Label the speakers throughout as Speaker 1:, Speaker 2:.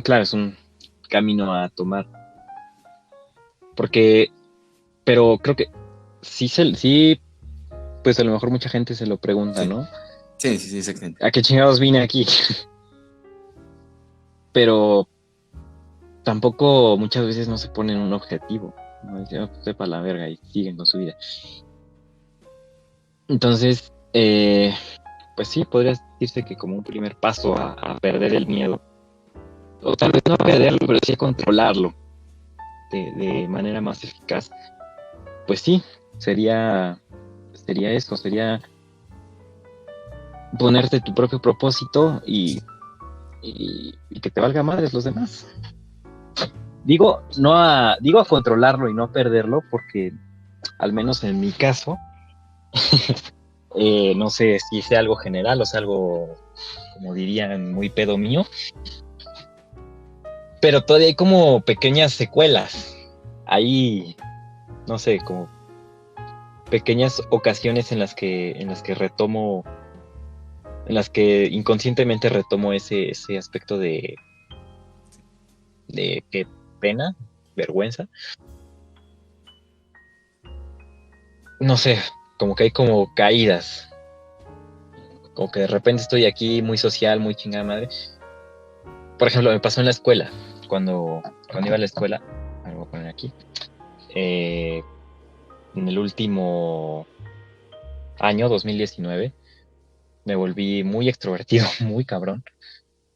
Speaker 1: claro, es un camino a tomar. Porque, pero creo que sí, pues a lo mejor mucha gente se lo pregunta,
Speaker 2: Sí,
Speaker 1: ¿no?
Speaker 2: sí, sí, sí, exactamente.
Speaker 1: ¿A qué chingados vine aquí? Pero tampoco muchas veces no se ponen un objetivo. No dicen, "Ah, pues, sepa la verga", y siguen con su vida. Entonces, pues sí, podría decirse que como un primer paso a perder el miedo, o tal vez no a perderlo, pero sí a controlarlo de manera más eficaz, pues sí, sería eso, sería ponerte tu propio propósito y que te valga madres los demás. Digo a controlarlo y no a perderlo, porque al menos en mi caso, no sé si sea algo general o sea algo, como dirían, muy pedo mío, pero todavía hay como pequeñas secuelas. Ahí, no sé, como pequeñas ocasiones en las que retomo, en las que inconscientemente retomo ese aspecto de qué pena, vergüenza. No sé, como que hay como caídas, como que de repente estoy aquí muy social, muy chingada madre. Por ejemplo, me pasó en la escuela, cuando iba a la escuela, lo voy a poner aquí, eh, en el último año, 2019, me volví muy extrovertido, muy cabrón.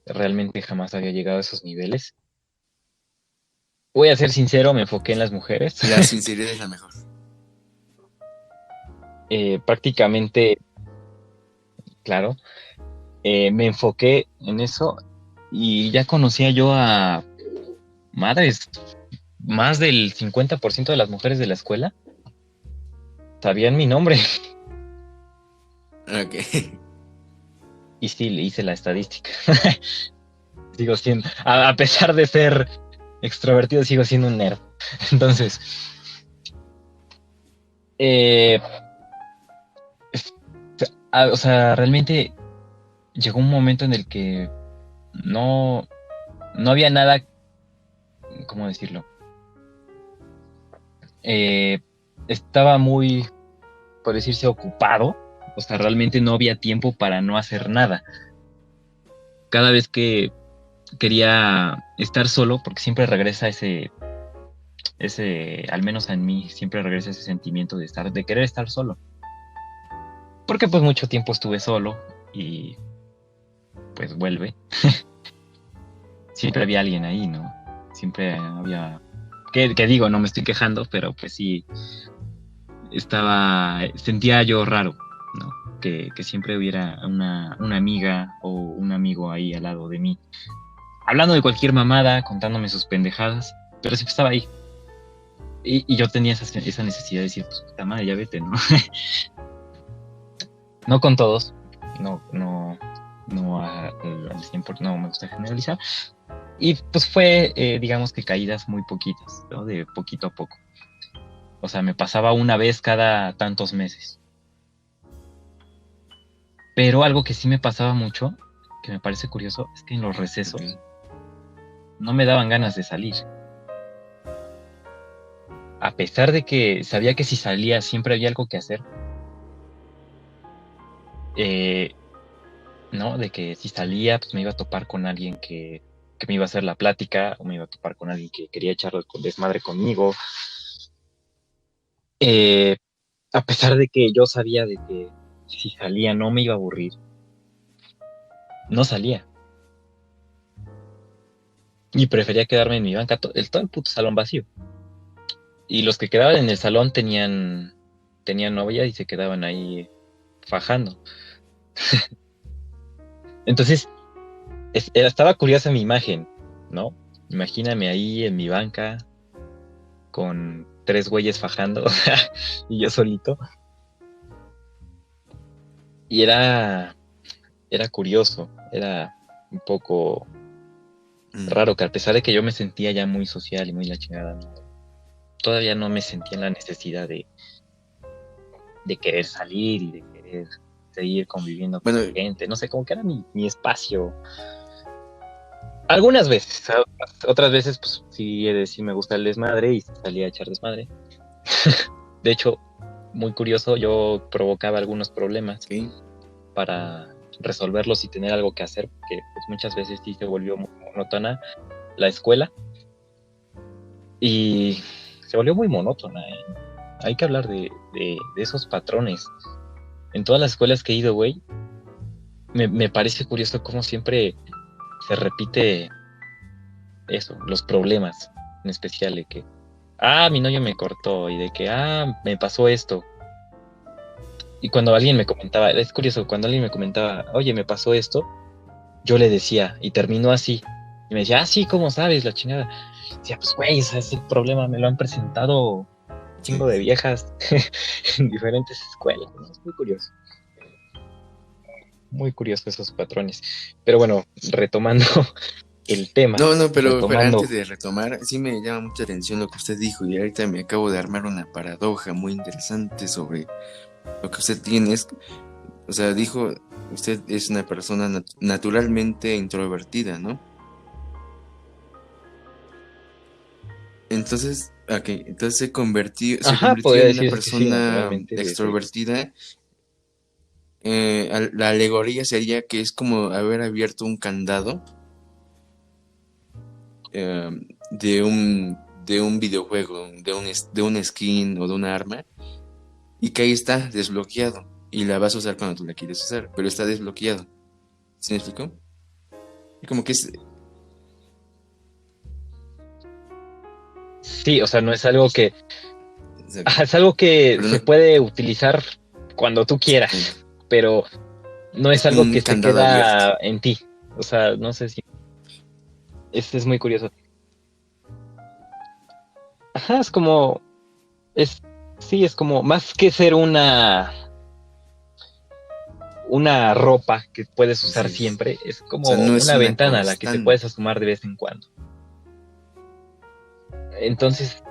Speaker 1: Realmente jamás había llegado a esos niveles. Voy a ser sincero, me enfoqué en las mujeres.
Speaker 2: La sinceridad es la mejor.
Speaker 1: Prácticamente, claro, me enfoqué en eso y ya conocía yo a madres, más del 50% de las mujeres de la escuela sabían mi nombre.
Speaker 2: Ok.
Speaker 1: Y sí, le hice la estadística. Sigo siendo, a pesar de ser extrovertido, sigo siendo un nerd. Entonces, eh, o sea, realmente llegó un momento en el que no, no había nada, ¿cómo decirlo? Eh, Estaba muy, por decirse, ocupado. O sea, realmente no había tiempo para no hacer nada. Cada vez que quería estar solo, porque siempre regresa al menos en mí, siempre regresa ese sentimiento de querer estar solo. Porque pues mucho tiempo estuve solo y pues vuelve. Siempre había alguien ahí, ¿no? Siempre había, que digo, no me estoy quejando, pero pues sí, sentía yo raro, ¿no? Que siempre hubiera una amiga o un amigo ahí al lado de mí, hablando de cualquier mamada, contándome sus pendejadas, pero siempre estaba ahí. Y yo tenía esa necesidad de decir, pues puta madre, ya vete, ¿no? No con todos, no al 100%, no me gusta generalizar. Y pues fue, digamos que caídas muy poquitas, ¿no? De poquito a poco. O sea, me pasaba una vez cada tantos meses. Pero algo que sí me pasaba mucho, que me parece curioso, es que en los
Speaker 2: Ok.
Speaker 1: recesos no me daban ganas de salir. A pesar de que sabía que si salía siempre había algo que hacer, eh, ¿no? De que si salía, pues me iba a topar con alguien que me iba a hacer la plática, o me iba a topar con alguien que quería echar desmadre conmigo. Eh, a pesar de que yo sabía de que si salía no me iba a aburrir, no salía. Y prefería quedarme en mi banca, todo el puto salón vacío. Y los que quedaban en el salón tenían novia y se quedaban ahí fajando. Entonces, estaba curiosa mi imagen, ¿no? Imagíname ahí en mi banca con tres güeyes fajando y yo solito. Y era curioso, era un poco
Speaker 2: Mm.
Speaker 1: raro que a pesar de que yo me sentía ya muy social y muy la chingada, ¿no? Todavía no me sentía en la necesidad de querer salir y de querer seguir conviviendo con
Speaker 2: Bueno,
Speaker 1: gente. No sé, como que era mi espacio Algunas veces, otras veces, pues sí, he de decir, me gusta el desmadre y salía a echar desmadre. De hecho, muy curioso, yo provocaba algunos problemas
Speaker 2: ¿Ok?
Speaker 1: para resolverlos y tener algo que hacer, porque pues muchas veces sí se volvió muy monótona la escuela y se volvió muy monótona, ¿eh? Hay que hablar de esos patrones. En todas las escuelas que he ido, güey, me parece curioso cómo siempre se repite eso, los problemas, en especial de que, mi novio me cortó y de que, me pasó esto. Y cuando alguien me comentaba, es curioso, cuando alguien me comentaba, oye, me pasó esto, yo le decía, y terminó así. Y me decía, sí, ¿cómo sabes? La chingada. Decía, pues, güey, ese es el problema, me lo han presentado un
Speaker 2: Sí,
Speaker 1: chingo de viejas en diferentes escuelas, ¿no? Es muy curioso esos patrones. Pero bueno, retomando el tema,
Speaker 2: no, no, pero
Speaker 1: retomando,
Speaker 2: antes de retomar, sí me llama mucha atención lo que usted dijo y ahorita me acabo de armar una paradoja muy interesante sobre lo que usted tiene. O sea, dijo, usted es una persona naturalmente introvertida, ¿no? Entonces, entonces se convirtió
Speaker 1: podría
Speaker 2: en una
Speaker 1: decirse que sí,
Speaker 2: persona
Speaker 1: naturalmente, desde...
Speaker 2: extrovertida. La alegoría sería que es como haber abierto un candado eh, de un videojuego, de un skin o de un arma, y que ahí está desbloqueado. Y la vas a usar cuando tú la quieres usar, pero está desbloqueado. ¿Sí me explico? Y como que es.
Speaker 1: Sí, o sea, no es algo que...
Speaker 2: Exacto.
Speaker 1: Es algo que
Speaker 2: Pero
Speaker 1: se
Speaker 2: no,
Speaker 1: puede utilizar cuando tú
Speaker 2: exactamente.
Speaker 1: quieras, pero no
Speaker 2: Es
Speaker 1: es
Speaker 2: como
Speaker 1: algo
Speaker 2: un
Speaker 1: que se
Speaker 2: candado abierto.
Speaker 1: queda en ti. O sea, no sé si... Es muy curioso. Es como... Es, sí, es como más que ser una ropa que puedes usar
Speaker 2: Así es.
Speaker 1: siempre, es
Speaker 2: O sea,
Speaker 1: como
Speaker 2: no es
Speaker 1: una
Speaker 2: una
Speaker 1: ventana a la que te puedes
Speaker 2: constante.
Speaker 1: asomar de vez en cuando. Entonces,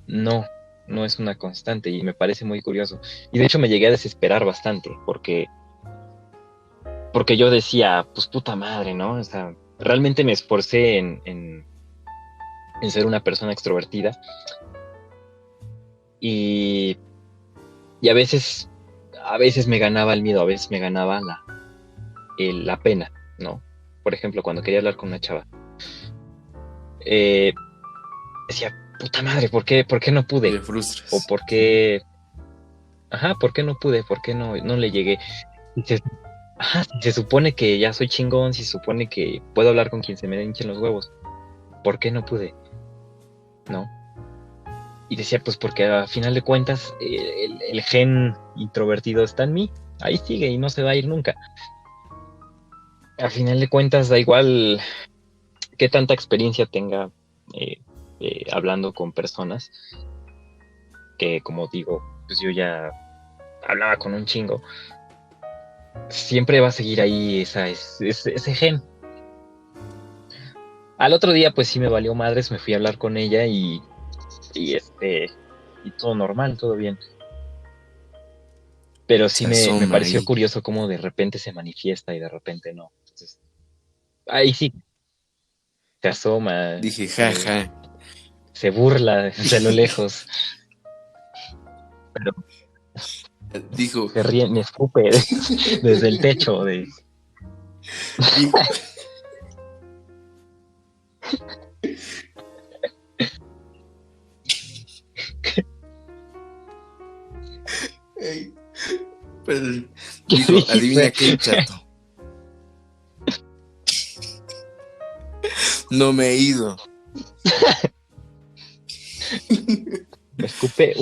Speaker 1: no, no es una constante y me parece muy curioso. Y de hecho me llegué a desesperar bastante porque yo decía, pues puta madre, ¿no? O sea, realmente me esforcé en ser una persona extrovertida y, y a veces me ganaba el miedo, a veces me ganaba la pena, ¿no? Por ejemplo, cuando quería hablar con una chava, eh, decía, puta madre, ¿por qué no pude?
Speaker 2: Te
Speaker 1: O
Speaker 2: frustras.
Speaker 1: ¿por qué no pude? ¿Por qué no le llegué? Y si se supone que ya soy chingón, si se supone que puedo hablar con quien se me hinchen los huevos, ¿por qué no pude? ¿No? Y decía, pues porque a final de cuentas el gen introvertido está en mí, ahí sigue y no se va a ir nunca. A final de cuentas da igual qué tanta experiencia tenga eh, hablando con personas, que como digo, pues yo ya hablaba con un chingo, siempre va a seguir ahí ese gen. Al otro día pues sí me valió madres, me fui a hablar con ella y todo normal, todo bien. Pero
Speaker 2: Se
Speaker 1: sí me
Speaker 2: asoma
Speaker 1: pareció
Speaker 2: ahí.
Speaker 1: curioso cómo de repente se manifiesta y de repente no. Entonces, ahí sí se asoma,
Speaker 2: Dije, jaja.
Speaker 1: se burla desde lo lejos, pero
Speaker 2: Dijo,
Speaker 1: se ríe, me escupe desde el techo
Speaker 2: dijo. Ey, pero
Speaker 1: ¿Qué
Speaker 2: dijo,
Speaker 1: dice?
Speaker 2: adivina qué, chato. No me he ido.
Speaker 1: Me escupe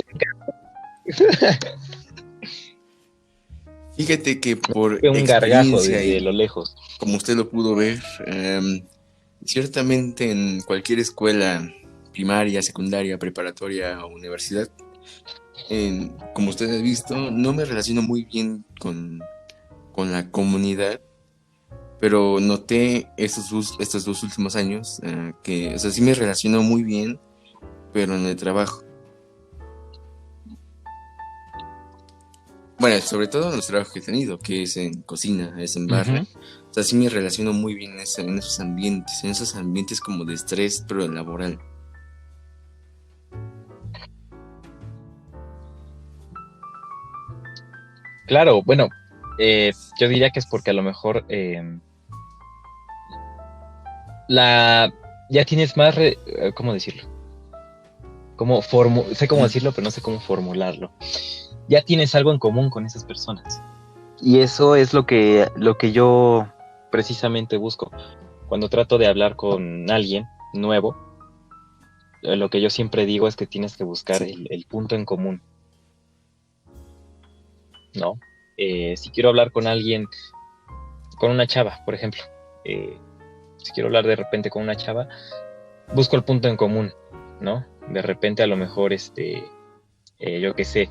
Speaker 2: Fíjate que por
Speaker 1: un gargajo
Speaker 2: experiencia
Speaker 1: desde
Speaker 2: y
Speaker 1: lo lejos.
Speaker 2: como usted lo pudo ver, ciertamente en cualquier escuela primaria, secundaria, preparatoria o universidad, como usted ha visto, no me relaciono muy bien con la comunidad, pero noté estos dos últimos años que, o sea, sí me relaciono muy bien, pero en el trabajo. bueno, sobre todo en los trabajos que he tenido, que es en cocina, es en barra.
Speaker 1: Ujú.
Speaker 2: O sea, sí me relaciono muy bien en esos ambientes como de estrés, pero laboral.
Speaker 1: Claro, bueno, yo diría que es porque a lo mejor la ya tienes más, ¿cómo decirlo? Sé cómo
Speaker 2: Ujú.
Speaker 1: decirlo, pero no sé cómo formularlo. Ya tienes algo en común con esas personas. Y eso es lo que yo precisamente busco. Cuando trato de hablar con alguien nuevo, lo que yo siempre digo es que tienes que buscar
Speaker 2: Sí.
Speaker 1: el punto en común, ¿no? Si quiero hablar con alguien, con una chava, por ejemplo, si quiero hablar de repente con una chava, busco el punto en común, ¿no? De repente a lo mejor, yo qué sé,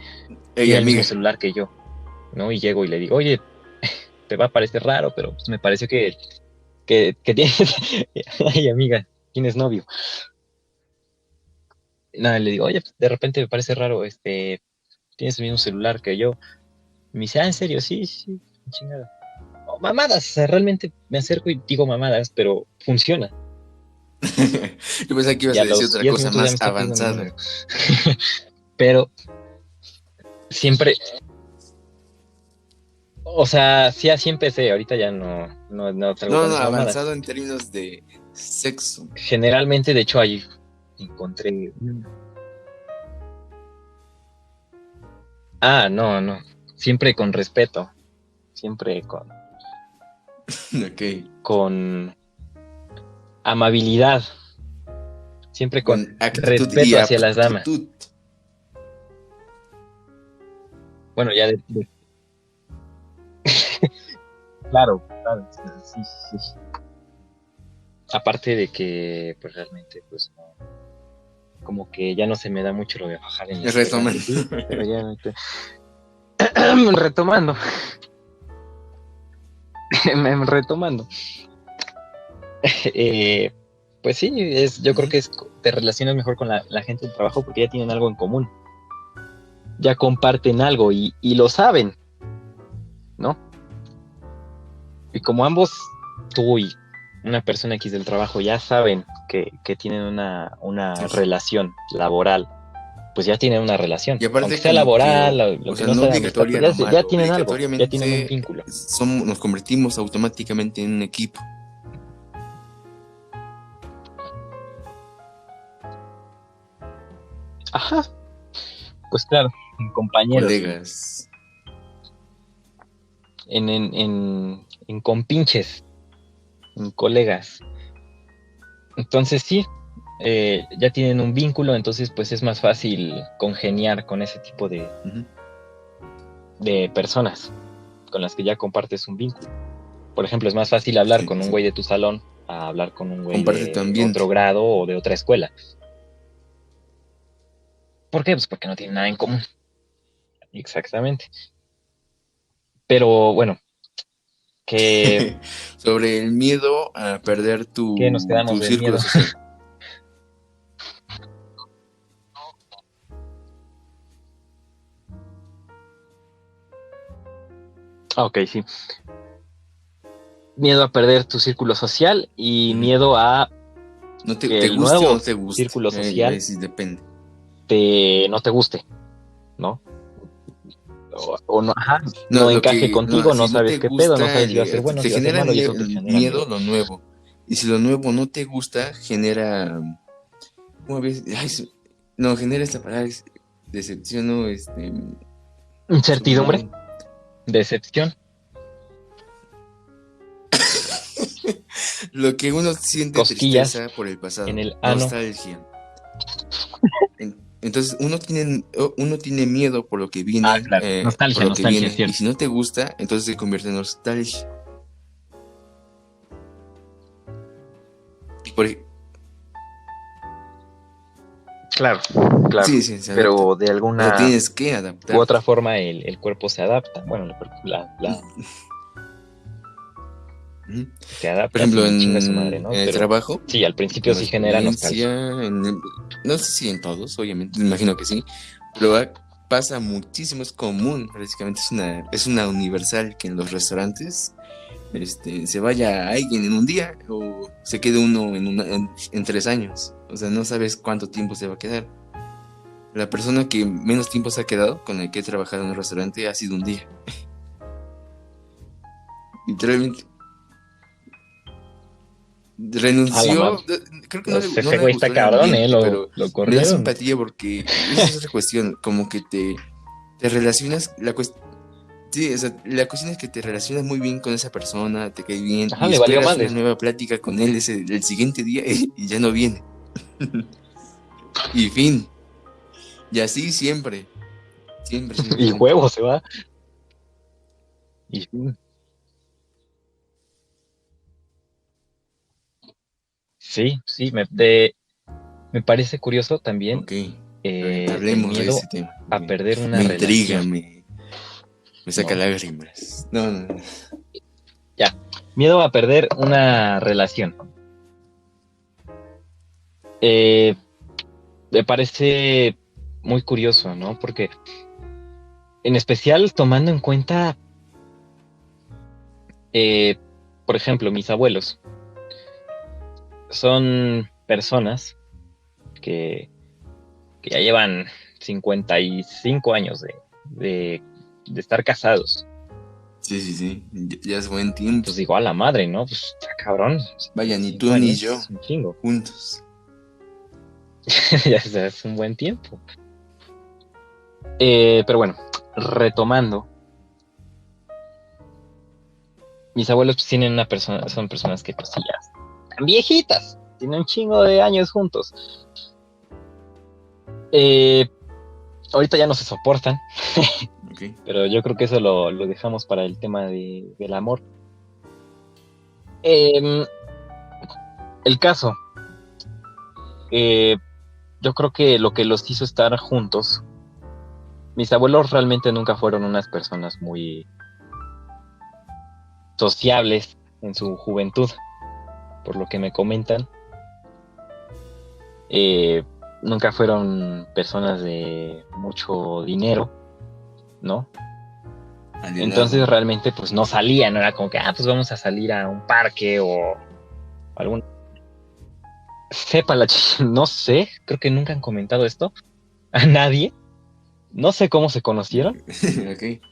Speaker 2: Ey,
Speaker 1: tiene el mismo
Speaker 2: amiga.
Speaker 1: celular que yo, ¿no? Y llego y le digo, oye, te va a parecer raro, pero pues, me pareció que tienes, ay amiga, tienes novio. Nada, le digo, oye, de repente me parece raro, tienes el mismo celular que yo. Me dice, ah, ¿en serio? Sí, sí, chingada. Oh, mamadas, o sea, realmente me acerco y digo mamadas, pero funciona.
Speaker 2: Yo pensaba que
Speaker 1: Y
Speaker 2: ibas a
Speaker 1: a
Speaker 2: decir
Speaker 1: los
Speaker 2: otra
Speaker 1: 10
Speaker 2: cosa
Speaker 1: minutos ya me
Speaker 2: más
Speaker 1: está pidiendo mi
Speaker 2: avanzada.
Speaker 1: número. Pero siempre, o sea, sí, así empecé, ahorita ya no salgo
Speaker 2: No,
Speaker 1: con
Speaker 2: no,
Speaker 1: esa mamada.
Speaker 2: avanzado en términos de sexo.
Speaker 1: Generalmente, de hecho, ahí encontré... Ah, no, siempre con respeto, siempre
Speaker 2: Ok.
Speaker 1: con amabilidad, siempre con
Speaker 2: Con actitud y
Speaker 1: respeto hacia las damas.
Speaker 2: aptitud.
Speaker 1: Bueno, ya claro, claro, sí, sí, sí. Aparte de que, pues realmente, pues no, como que ya no se me da mucho lo de bajar en las reglas y
Speaker 2: Retomando.
Speaker 1: así, pero ya retomando, retomando. Eh, pues sí, yo creo
Speaker 2: Ujú.
Speaker 1: que te relacionas mejor con la gente del trabajo porque ya tienen algo en común, ya comparten algo y lo saben, ¿no? Y como ambos, tú y una persona X del trabajo ya saben que tienen una
Speaker 2: Sí, sí.
Speaker 1: relación laboral, pues ya tienen una relación.
Speaker 2: Y
Speaker 1: Aunque
Speaker 2: aparte
Speaker 1: sea
Speaker 2: como que,
Speaker 1: laboral, lo
Speaker 2: o
Speaker 1: que
Speaker 2: sea,
Speaker 1: no
Speaker 2: no
Speaker 1: sea de amistad,
Speaker 2: obligatoria
Speaker 1: pues
Speaker 2: lo
Speaker 1: ya
Speaker 2: malo,
Speaker 1: tienen algo, ya tienen un
Speaker 2: obligatoriamente
Speaker 1: vínculo.
Speaker 2: nos convertimos automáticamente en un equipo,
Speaker 1: Ajá, pues claro, en compañeros,
Speaker 2: colegas.
Speaker 1: en compinches, en colegas. Entonces sí, ya tienen un vínculo, entonces pues es más fácil congeniar con ese tipo
Speaker 2: Ujú.
Speaker 1: de personas con las que ya compartes un vínculo. Por ejemplo, es más fácil hablar
Speaker 2: Sí,
Speaker 1: con
Speaker 2: sí,
Speaker 1: un
Speaker 2: sí.
Speaker 1: güey de tu salón a hablar con un güey
Speaker 2: Comparte tu
Speaker 1: de
Speaker 2: ambiente.
Speaker 1: otro grado o de otra escuela. ¿Por qué? Pues porque no tienen nada en común. Exactamente. Pero bueno, ¿qué,
Speaker 2: Sobre el miedo a perder
Speaker 1: qué nos quedamos
Speaker 2: tu
Speaker 1: del
Speaker 2: círculo
Speaker 1: miedo?
Speaker 2: social.
Speaker 1: Ah, ok, sí. Miedo a perder tu círculo social y
Speaker 2: Ujú.
Speaker 1: miedo a
Speaker 2: No te,
Speaker 1: que
Speaker 2: te
Speaker 1: el
Speaker 2: guste o
Speaker 1: nuevo
Speaker 2: no te guste.
Speaker 1: círculo
Speaker 2: Ahí
Speaker 1: social
Speaker 2: sí depende.
Speaker 1: no te guste, ¿no? O no, ajá,
Speaker 2: No,
Speaker 1: no encaje
Speaker 2: no,
Speaker 1: contigo, no
Speaker 2: si no
Speaker 1: sabes
Speaker 2: te
Speaker 1: qué pedo, no
Speaker 2: gusta,
Speaker 1: sabes si va a ser bueno,
Speaker 2: te
Speaker 1: si va a ser
Speaker 2: genera
Speaker 1: malo y eso te genera
Speaker 2: miedo
Speaker 1: miedo.
Speaker 2: lo nuevo. Y si lo nuevo no te gusta, genera, ¿cómo ves? Ay, no, genera esta palabra, decepción, no,
Speaker 1: Incertidumbre,
Speaker 2: su-
Speaker 1: decepción,
Speaker 2: lo que uno siente
Speaker 1: cosquillas
Speaker 2: tristeza por el
Speaker 1: en
Speaker 2: pasado,
Speaker 1: el ano.
Speaker 2: nostalgia. Entonces uno tiene miedo
Speaker 1: Ah, claro,
Speaker 2: por
Speaker 1: nostalgia,
Speaker 2: lo que
Speaker 1: nostalgia, es
Speaker 2: viene, y
Speaker 1: cierto.
Speaker 2: si no te gusta, entonces se convierte en nostalgia. Y por ej-
Speaker 1: Claro, claro,
Speaker 2: sí, sí, se adapta.
Speaker 1: pero de
Speaker 2: O sea,
Speaker 1: alguna
Speaker 2: tienes que
Speaker 1: u
Speaker 2: adaptarte.
Speaker 1: otra forma el cuerpo se adapta. Bueno,
Speaker 2: Ujú.
Speaker 1: te
Speaker 2: Por
Speaker 1: adaptas
Speaker 2: ejemplo,
Speaker 1: y chinga su madre,
Speaker 2: en
Speaker 1: ¿no?
Speaker 2: el
Speaker 1: Pero
Speaker 2: trabajo,
Speaker 1: sí, al principio
Speaker 2: como
Speaker 1: sí genera
Speaker 2: experiencia,
Speaker 1: nostalgia.
Speaker 2: no sé si en todos, obviamente, me imagino que sí, pero pasa muchísimo, es común, prácticamente es una universal que en los restaurantes se vaya alguien en un día o se quede uno en 3 años. O sea, no sabes cuánto tiempo se va a quedar. La persona que menos tiempo se ha quedado con el que he trabajado en un restaurante ha sido un día. Literalmente.
Speaker 1: A la
Speaker 2: Renunció,
Speaker 1: madre.
Speaker 2: creo que
Speaker 1: Pues
Speaker 2: no
Speaker 1: ese
Speaker 2: le
Speaker 1: güey
Speaker 2: gustó
Speaker 1: está
Speaker 2: el
Speaker 1: cabrón,
Speaker 2: ambiente, pero
Speaker 1: lo
Speaker 2: me da
Speaker 1: corrieron.
Speaker 2: simpatía porque esa es otra cuestión, como que te relacionas, sí, o sea, la cuestión es que te relacionas muy bien con esa persona, te cae bien
Speaker 1: Ajá,
Speaker 2: y
Speaker 1: le valió
Speaker 2: esperas una
Speaker 1: madres.
Speaker 2: nueva plática con él el siguiente día y ya no viene. Y fin, y así siempre, siempre, siempre,
Speaker 1: Y
Speaker 2: siempre.
Speaker 1: huevo se va. Y sí, sí, me parece curioso también
Speaker 2: Ok, a ver,
Speaker 1: el
Speaker 2: hablemos de
Speaker 1: miedo
Speaker 2: ese tema.
Speaker 1: a
Speaker 2: Me,
Speaker 1: perder una
Speaker 2: me intriga,
Speaker 1: relación,
Speaker 2: me saca
Speaker 1: ¿no?
Speaker 2: lágrimas. No, no, no.
Speaker 1: Ya, miedo a perder una relación. Eh, Me parece muy curioso, ¿no? Porque en especial tomando en cuenta, eh, por ejemplo, mis abuelos son personas que, que ya llevan 55 años de estar casados.
Speaker 2: Sí, sí, sí, ya es buen
Speaker 1: Y
Speaker 2: tiempo.
Speaker 1: pues digo, a la madre, ¿no? Pues está cabrón,
Speaker 2: Vaya, ni
Speaker 1: 5
Speaker 2: tú ni
Speaker 1: años
Speaker 2: yo
Speaker 1: es un chingo.
Speaker 2: juntos.
Speaker 1: Ya es un buen tiempo. Pero bueno, retomando, mis abuelos pues, tienen una persona, son personas que pues sí, ya están viejitas, tienen un chingo de años juntos. Eh, Ahorita ya no se soportan,
Speaker 2: Ok.
Speaker 1: pero yo creo que eso lo dejamos para el tema del amor. Eh, el caso, eh, yo creo que lo que los hizo estar juntos, mis abuelos realmente nunca fueron unas personas muy sociables en su juventud, por lo que me comentan. Eh, Nunca fueron personas de mucho dinero, ¿no?
Speaker 2: Adinerado.
Speaker 1: Entonces realmente pues no salían, no era como que, pues vamos a salir a un parque o algún... Sepa no sé, creo que nunca han comentado esto a nadie, no sé cómo se conocieron,
Speaker 2: Ok.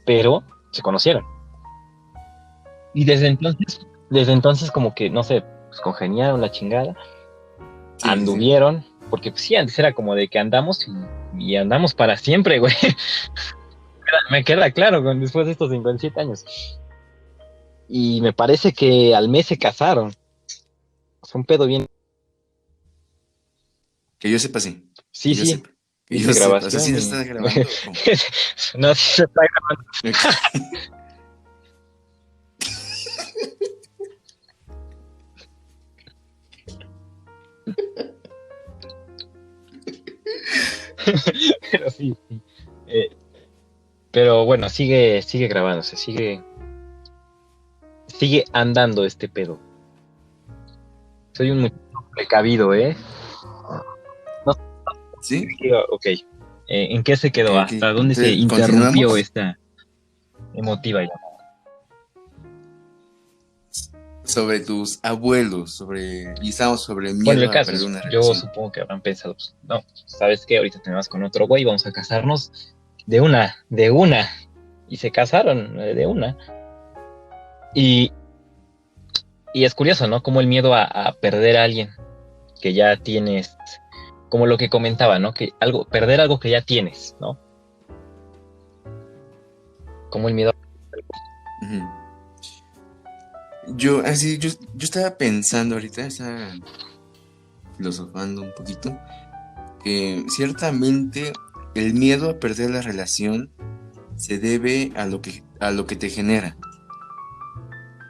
Speaker 1: pero se conocieron. Y desde entonces como que, no sé, pues congeniaron la chingada,
Speaker 2: Sí, sí, sí.
Speaker 1: anduvieron, porque pues sí, antes era como de que andamos y andamos para siempre, güey. Me queda claro después de estos 57 años. Y me parece que al mes se casaron. Fue un pedo bien.
Speaker 2: Que yo sepa, sí. Que
Speaker 1: Sí,
Speaker 2: yo
Speaker 1: sí,
Speaker 2: sepa. Que yo
Speaker 1: dice
Speaker 2: sepa. O sea, ¿sí
Speaker 1: grabación
Speaker 2: lo
Speaker 1: y...
Speaker 2: estás grabando o cómo?
Speaker 1: No, sí se está grabando.
Speaker 2: Ok.
Speaker 1: Pero sí, sí. Pero bueno, sigue grabándose, sigue andando este pedo. Soy un muchacho precavido, ¿eh? No
Speaker 2: ¿Sí?
Speaker 1: sé, ok. ¿En qué se
Speaker 2: Ok,
Speaker 1: quedó?
Speaker 2: ok.
Speaker 1: ¿Hasta dónde se
Speaker 2: Entonces,
Speaker 1: interrumpió
Speaker 2: continuamos
Speaker 1: esta emotiva llamada?
Speaker 2: sobre tus abuelos, sobre... Y estamos sobre el
Speaker 1: Bueno, el
Speaker 2: miedo a
Speaker 1: caso
Speaker 2: perder
Speaker 1: es,
Speaker 2: una
Speaker 1: yo
Speaker 2: relación.
Speaker 1: supongo que habrán pensado, pues, no, ¿sabes qué? Ahorita tenemos con otro güey, vamos a casarnos de una. Y se casaron de una. Y, y es curioso, ¿no? Como el miedo a perder a alguien que ya tienes, como lo que comentaba, ¿no? Que perder algo que ya tienes, ¿no? Como el miedo.
Speaker 2: Ujú. Yo estaba pensando ahorita, estaba filosofando un poquito, que ciertamente el miedo a perder la relación se debe a lo que te genera,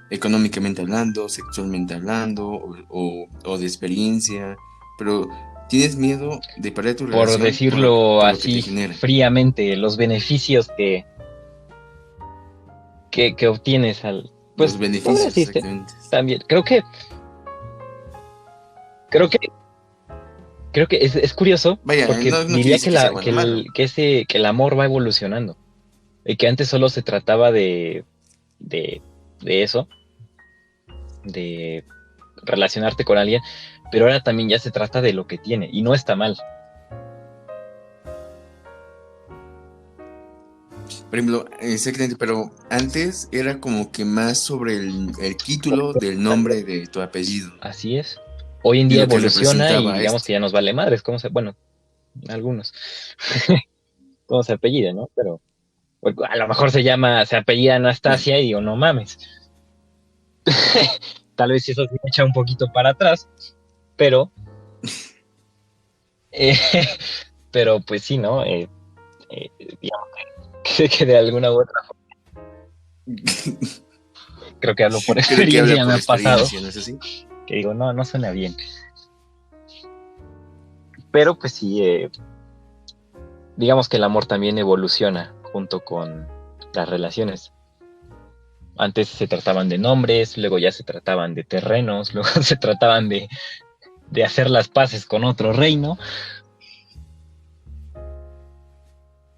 Speaker 2: económicamente hablando, sexualmente hablando, o de experiencia, pero tienes miedo de perder tu
Speaker 1: Por
Speaker 2: relación
Speaker 1: decirlo
Speaker 2: por lo que te
Speaker 1: así
Speaker 2: genera.
Speaker 1: fríamente, los beneficios que obtienes
Speaker 2: Los
Speaker 1: pues, podría
Speaker 2: beneficios,
Speaker 1: decirse,
Speaker 2: exactamente.
Speaker 1: también, creo que creo que es curioso,
Speaker 2: Vaya,
Speaker 1: porque
Speaker 2: no quiere
Speaker 1: diría
Speaker 2: decir que sea bueno o malo.
Speaker 1: que el amor va evolucionando. Y que antes solo se trataba de, de eso, de relacionarte con alguien, pero ahora también ya se trata de lo que tiene, y no está mal.
Speaker 2: Por ejemplo, exactamente, pero antes era como que más sobre el título del nombre de tu apellido
Speaker 1: Así es. Hoy en
Speaker 2: y
Speaker 1: día
Speaker 2: lo que
Speaker 1: evoluciona y
Speaker 2: representaba
Speaker 1: digamos que ya nos vale madres, bueno, algunos, cómo se apellida, ¿no? Pero porque a lo mejor se apellida
Speaker 2: Bueno,
Speaker 1: Anastasia y digo, no mames. Tal vez eso se me echa un poquito para atrás, pero, eh, pero pues sí, ¿no? Digamos que de alguna u otra forma, creo que hablo por
Speaker 2: creo que habla
Speaker 1: experiencia, me
Speaker 2: por
Speaker 1: ha pasado,
Speaker 2: experiencia, ¿no es así?
Speaker 1: que digo, no, no suena bien. Pero pues sí, digamos que el amor también evoluciona junto con las relaciones. Antes se trataban de nombres, luego ya se trataban de terrenos, luego se trataban de hacer las paces con otro reino.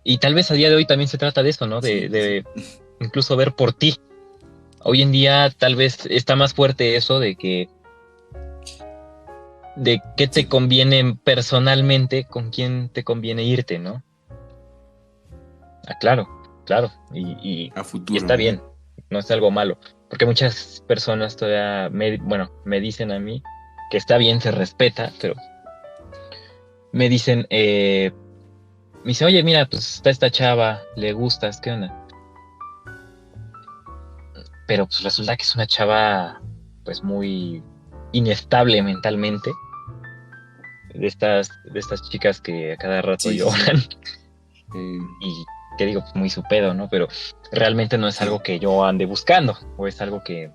Speaker 1: Y tal vez a día de hoy también se trata de eso, ¿no?
Speaker 2: Sí, sí.
Speaker 1: De incluso ver por ti. Hoy en día tal vez está más fuerte eso de qué te
Speaker 2: Sí,
Speaker 1: conviene personalmente, con quién te conviene irte, ¿no? Ah, claro, claro.
Speaker 2: a
Speaker 1: Y
Speaker 2: futuro,
Speaker 1: está
Speaker 2: ¿no?
Speaker 1: bien, no es algo malo. Porque muchas personas todavía me dicen a mí que está bien, se respeta, pero me dicen, me dice, oye, mira, pues está esta chava, le gustas, ¿qué onda? Pero pues resulta que es una chava, pues muy inestable mentalmente, de estas chicas que a cada rato
Speaker 2: Sí, sí, sí.
Speaker 1: lloran
Speaker 2: Eh,
Speaker 1: y que digo, pues muy su pedo, ¿no? Pero realmente no es
Speaker 2: sí.
Speaker 1: algo que yo ande buscando, o es algo que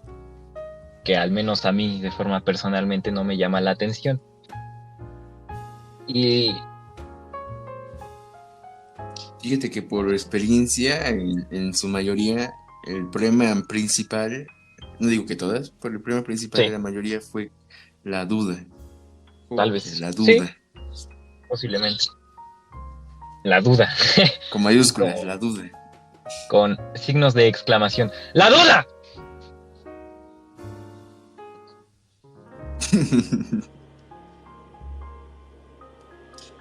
Speaker 1: al menos a mí de forma personalmente no me llama la atención. Y
Speaker 2: Fíjate que por experiencia, en su mayoría, el problema principal, no digo que todas, pero el problema principal de
Speaker 1: sí,
Speaker 2: la mayoría fue la duda.
Speaker 1: tal
Speaker 2: Joder,
Speaker 1: vez,
Speaker 2: la
Speaker 1: sí,
Speaker 2: duda.
Speaker 1: posiblemente. La duda,
Speaker 2: Con mayúsculas,
Speaker 1: como
Speaker 2: la duda.
Speaker 1: con signos de exclamación. ¡La duda!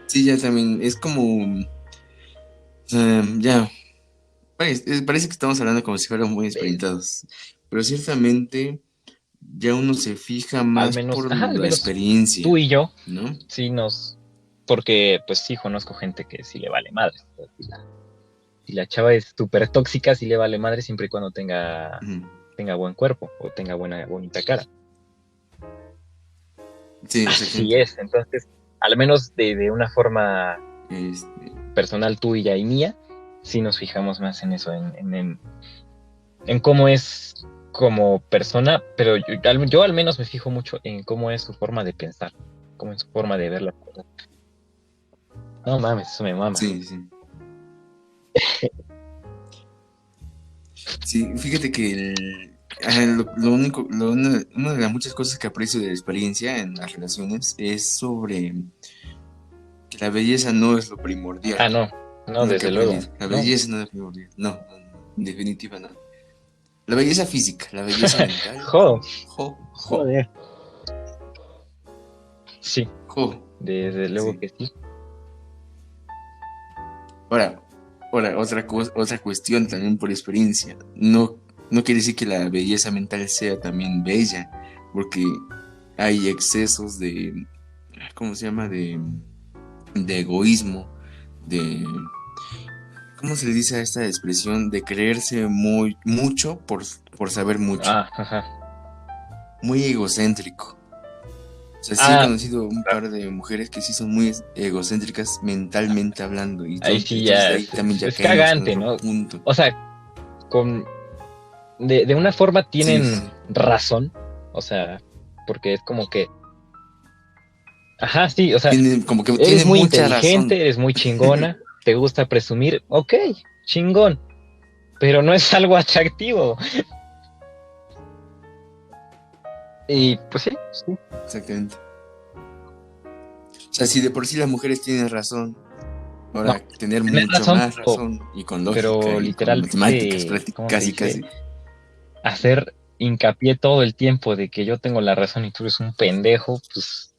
Speaker 2: Sí, ya también, es como, ya, parece que estamos hablando como si fuéramos muy
Speaker 1: Eh,
Speaker 2: experimentados, pero ciertamente ya uno se fija
Speaker 1: Al
Speaker 2: más
Speaker 1: menos,
Speaker 2: por
Speaker 1: ajá, al
Speaker 2: la
Speaker 1: menos tú
Speaker 2: experiencia,
Speaker 1: y yo,
Speaker 2: ¿no?
Speaker 1: sí porque pues sí conozco gente que sí le vale madre. Si la chava es súper tóxica, sí le vale madre siempre y cuando
Speaker 2: Ujú.
Speaker 1: tenga buen cuerpo o tenga bonita cara.
Speaker 2: Sí,
Speaker 1: Así
Speaker 2: exactamente.
Speaker 1: es, entonces, al menos de una forma
Speaker 2: Este,
Speaker 1: personal tuya y mía, sí nos fijamos más en eso, en cómo es como persona, pero yo al menos me fijo mucho en cómo es su forma de pensar, cómo es su forma de ver las cosas. No mames, eso me mama.
Speaker 2: sí, sí. Sí, fíjate que lo único, una de las muchas cosas que aprecio de la experiencia en las relaciones es sobre que la belleza no es lo primordial,
Speaker 1: Ah, no, no,
Speaker 2: lo que he
Speaker 1: desde luego,
Speaker 2: aprendido. La
Speaker 1: no.
Speaker 2: belleza no es lo primordial, no, no, no, en definitiva no. La belleza física, la belleza mental,
Speaker 1: Jo,
Speaker 2: jo,
Speaker 1: joder. Sí,
Speaker 2: jo,
Speaker 1: desde luego
Speaker 2: sí.
Speaker 1: que sí.
Speaker 2: Ahora, otra cuestión también por experiencia. No, no quiere decir que la belleza mental sea también bella, porque hay excesos de, ¿cómo se llama? De egoísmo, de, ¿cómo se le dice a esta expresión? De creerse mucho por saber mucho.
Speaker 1: Ah, ajá.
Speaker 2: Muy egocéntrico. O sea, sí he
Speaker 1: Ah,
Speaker 2: conocido un par de mujeres que sí son muy egocéntricas mentalmente hablando. Y
Speaker 1: ahí sí
Speaker 2: entonces
Speaker 1: ya
Speaker 2: de ahí también ya
Speaker 1: es
Speaker 2: caemos en
Speaker 1: cagante,
Speaker 2: otro
Speaker 1: ¿no?
Speaker 2: punto.
Speaker 1: O sea, con, de una forma
Speaker 2: Sí,
Speaker 1: tienen
Speaker 2: sí,
Speaker 1: razón, o sea, porque es como que, ajá, sí, o sea,
Speaker 2: como que tiene
Speaker 1: eres muy
Speaker 2: mucha razón.
Speaker 1: inteligente, eres muy chingona, te gusta presumir, ok, chingón, pero no es algo atractivo. Y pues sí, sí.
Speaker 2: Exactamente. sea, si de por sí las mujeres tienen razón,
Speaker 1: No,
Speaker 2: ahora tener
Speaker 1: tienes
Speaker 2: mucho
Speaker 1: razón,
Speaker 2: más razón y con lógica
Speaker 1: pero
Speaker 2: y con matemáticas
Speaker 1: literalmente, ¿cómo se
Speaker 2: casi,
Speaker 1: dice?
Speaker 2: casi.
Speaker 1: Hacer hincapié todo el tiempo de que yo tengo la razón y tú eres un pendejo, pues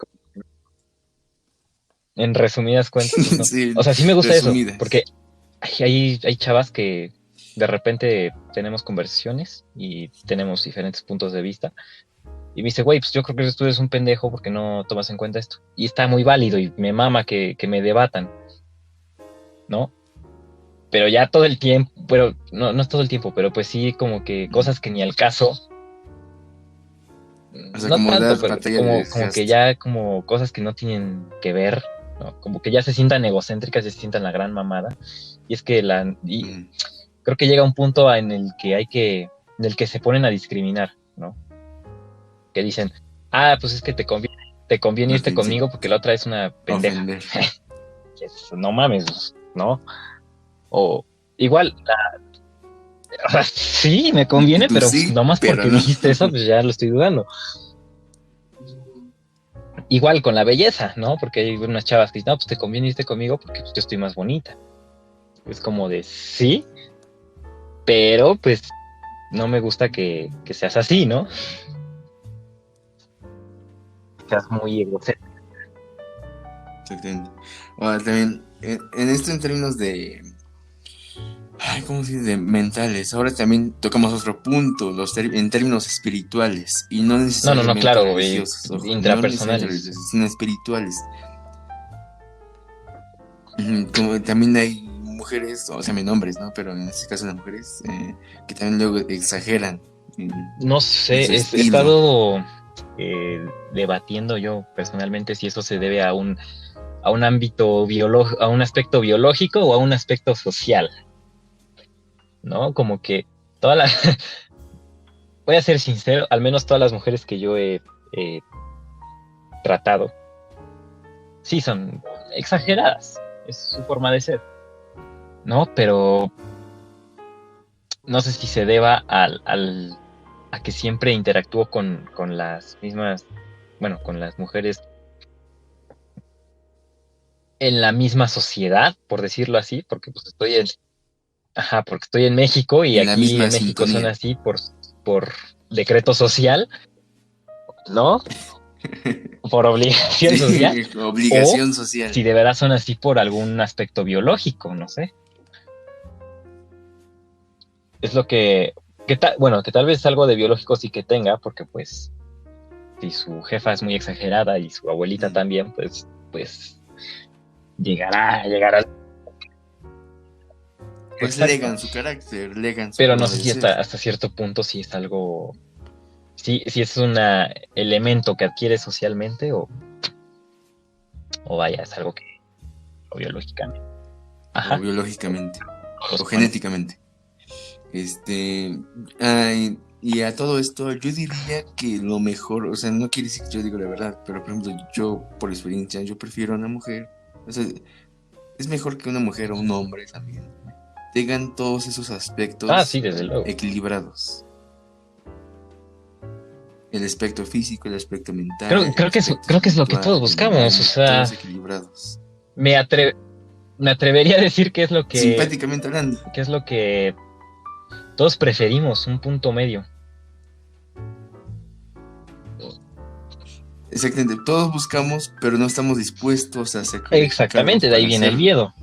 Speaker 1: en resumidas cuentas, pues no.
Speaker 2: Sí,
Speaker 1: O sea, sí me gusta eso,
Speaker 2: resumidas.
Speaker 1: porque hay chavas que de repente tenemos conversaciones y tenemos diferentes puntos de vista. Y me dice, güey, pues yo creo que tú eres un pendejo porque no tomas en cuenta esto. Y está muy válido y me mama que me debatan, ¿no? Pero ya todo el tiempo, pero no, no es todo el tiempo, pero pues sí como que cosas que ni al caso,
Speaker 2: O sea,
Speaker 1: no
Speaker 2: como
Speaker 1: tanto,
Speaker 2: dar
Speaker 1: pero
Speaker 2: batalla de
Speaker 1: como que
Speaker 2: desgaste.
Speaker 1: ya como cosas que no tienen que ver, ¿no? Como que ya se sientan egocéntricas, ya se sientan la gran mamada. Y es que y
Speaker 2: Mm.
Speaker 1: creo que llega un punto en el que en el que se ponen a discriminar, ¿no? Que dicen, ah, pues es que te conviene irte
Speaker 2: Sí,
Speaker 1: conmigo porque la otra es una pendeja.
Speaker 2: ofender.
Speaker 1: No mames, ¿no? O igual, o sea, sí, me
Speaker 2: Y
Speaker 1: conviene,
Speaker 2: tú
Speaker 1: pero
Speaker 2: sí,
Speaker 1: nomás
Speaker 2: pero
Speaker 1: porque
Speaker 2: no.
Speaker 1: dijiste eso, pues ya lo estoy dudando. Igual con la belleza, ¿no? Porque hay unas chavas que dicen, no, pues te conviene irte conmigo porque pues, yo estoy más bonita. Es como de sí, pero pues no me gusta que seas así, ¿no? Que seas muy egocéntrico.
Speaker 2: Exactamente. Ahora también, en esto en términos de, ay, ¿cómo se dice? De mentales. Ahora también tocamos otro punto, en términos espirituales y no
Speaker 1: No, no, no,
Speaker 2: necesariamente
Speaker 1: claro,
Speaker 2: religiosos, ojo, no necesariamente
Speaker 1: intrapersonales.
Speaker 2: religiosos, sino espirituales. Como también hay mujeres, o sea, hombres, ¿no? Pero en este caso las mujeres, que también luego exageran en,
Speaker 1: No
Speaker 2: en su
Speaker 1: sé, he
Speaker 2: estilo.
Speaker 1: estado debatiendo yo personalmente si eso se debe a un ámbito biológico, a un aspecto biológico o a un aspecto social, ¿no? Como que toda la, voy a ser sincero, al menos todas las mujeres que yo he tratado, sí son exageradas, es su forma de ser, ¿no? Pero no sé si se deba a que siempre interactúo con las mismas, bueno, con las mujeres en la misma sociedad, por decirlo así, porque pues ajá, porque estoy en México y
Speaker 2: En la
Speaker 1: aquí
Speaker 2: misma
Speaker 1: en México son
Speaker 2: sintonía.
Speaker 1: así por decreto social, ¿no? Por obligación social,
Speaker 2: Sí,
Speaker 1: o
Speaker 2: obligación social.
Speaker 1: si de verdad son así por algún aspecto biológico, no sé. Es lo bueno, que tal vez algo de biológico sí que tenga, porque pues si su jefa es muy exagerada y su abuelita
Speaker 2: Mm.
Speaker 1: también, pues llegará.
Speaker 2: Pues
Speaker 1: Exacto.
Speaker 2: legan su carácter, legan su
Speaker 1: Pero no
Speaker 2: forma
Speaker 1: sé
Speaker 2: de
Speaker 1: si
Speaker 2: ser.
Speaker 1: hasta cierto punto si es algo, si es un elemento que adquiere socialmente o vaya, es algo que o biológicamente.
Speaker 2: O
Speaker 1: Ajá.
Speaker 2: biológicamente,
Speaker 1: Los
Speaker 2: o
Speaker 1: humanos.
Speaker 2: genéticamente. Ay, y a todo esto, yo diría que lo mejor, o sea, no quiere decir que yo digo la verdad, pero por ejemplo, yo, por experiencia, yo prefiero a una mujer. O sea, es mejor que una mujer o un hombre también tengan todos esos
Speaker 1: Ah, sí,
Speaker 2: aspectos
Speaker 1: desde luego.
Speaker 2: equilibrados. El aspecto físico, el aspecto mental, el aspecto
Speaker 1: Creo que es lo que todos
Speaker 2: espiritual, el
Speaker 1: buscamos. O
Speaker 2: moral,
Speaker 1: sea,
Speaker 2: todos equilibrados.
Speaker 1: me atre- me atrevería a decir
Speaker 2: Simpáticamente hablando.
Speaker 1: que es lo que todos preferimos, un punto medio.
Speaker 2: Exactamente, todos buscamos, pero no estamos dispuestos a sacrificarnos
Speaker 1: Exactamente, de ahí
Speaker 2: para
Speaker 1: viene el
Speaker 2: hacerlo.
Speaker 1: miedo,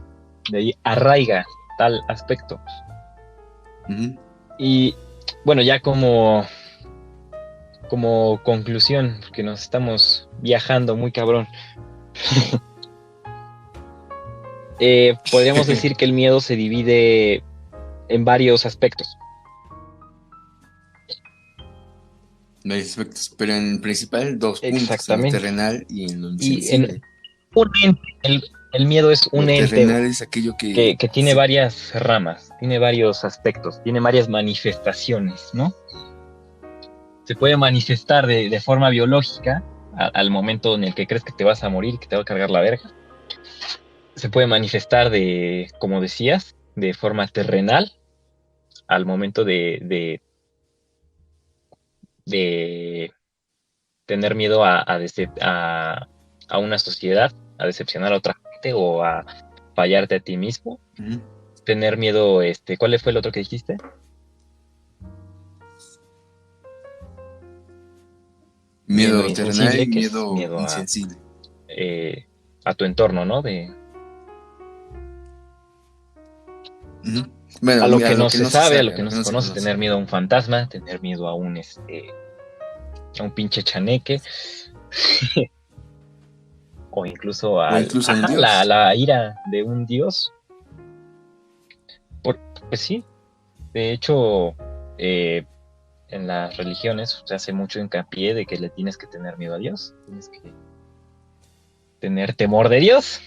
Speaker 1: de ahí arraiga tal aspecto.
Speaker 2: Ujú.
Speaker 1: Y bueno, ya como conclusión, porque nos estamos viajando muy cabrón, podríamos decir que el miedo se divide en varios aspectos.
Speaker 2: Varios aspectos, pero en principal dos puntos, en lo
Speaker 1: Exactamente.
Speaker 2: terrenal y en lo
Speaker 1: Y en
Speaker 2: insensible.
Speaker 1: un ente, el miedo es un
Speaker 2: Lo
Speaker 1: ente
Speaker 2: terrenal es aquello que
Speaker 1: que tiene varias ramas, tiene varios aspectos, tiene varias manifestaciones, ¿no? Se puede manifestar de forma biológica al momento en el que crees que te vas a morir, que te va a cargar la verga. Se puede manifestar como decías, de forma terrenal al momento de tener miedo a una sociedad. a decepcionar a otra gente o a fallarte a ti mismo.
Speaker 2: Ujú.
Speaker 1: Tener miedo, ¿cuál fue el otro que dijiste? Miedo
Speaker 2: Miedo terrenal
Speaker 1: insensible,
Speaker 2: y
Speaker 1: que es
Speaker 2: miedo
Speaker 1: miedo
Speaker 2: insensible.
Speaker 1: a tu entorno, ¿no?
Speaker 2: Ujú. Bueno,
Speaker 1: A lo
Speaker 2: a
Speaker 1: que
Speaker 2: lo
Speaker 1: no
Speaker 2: que
Speaker 1: se
Speaker 2: no se
Speaker 1: sabe, a
Speaker 2: sabe,
Speaker 1: lo
Speaker 2: a
Speaker 1: que
Speaker 2: lo
Speaker 1: no
Speaker 2: que
Speaker 1: se
Speaker 2: no se
Speaker 1: conoce,
Speaker 2: conoce.
Speaker 1: tener miedo a un fantasma, tener miedo a un pinche chaneque, o incluso
Speaker 2: O incluso a un
Speaker 1: la,
Speaker 2: dios.
Speaker 1: la ira de un dios. Pues sí, de hecho, eh, en las religiones se hace mucho hincapié de que le tienes que tener miedo a Dios, tienes que tener temor de Dios.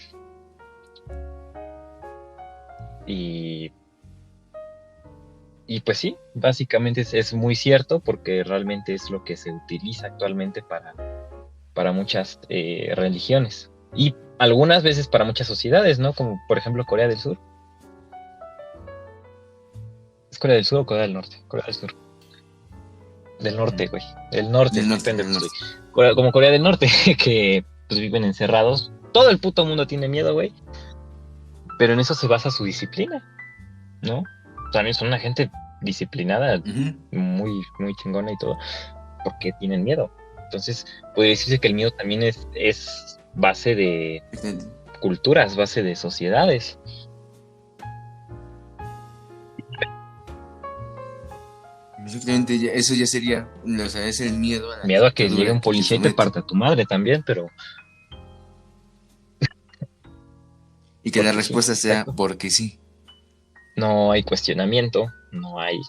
Speaker 1: Y, y pues sí, básicamente es muy cierto porque realmente es lo que se utiliza actualmente para muchas religiones y algunas veces para muchas sociedades, ¿no? Como por ejemplo Corea del Sur. ¿Es Corea del Sur o Corea del Norte? Corea del Sur. Del norte, güey. Del norte,
Speaker 2: Del
Speaker 1: qué
Speaker 2: norte, del
Speaker 1: pendejos, güey.
Speaker 2: norte.
Speaker 1: Como Corea del Norte, que pues viven encerrados. Todo el puto mundo tiene miedo, güey. Pero en eso se basa su disciplina, ¿no? También son una gente disciplinada,
Speaker 2: Ujú.
Speaker 1: muy, muy chingona y todo, porque tienen miedo. Entonces, puede decirse que el miedo también es base de
Speaker 2: Exactamente.
Speaker 1: culturas, base de sociedades.
Speaker 2: Exactamente, eso ya sería, o sea, es el miedo a la
Speaker 1: Miedo a que llegue
Speaker 2: dictadura
Speaker 1: un
Speaker 2: que te
Speaker 1: policía y te
Speaker 2: somete.
Speaker 1: parta a tu madre también, pero
Speaker 2: Y que la
Speaker 1: porque sí,
Speaker 2: respuesta sea
Speaker 1: exacto.
Speaker 2: porque sí.
Speaker 1: No hay cuestionamiento, no hay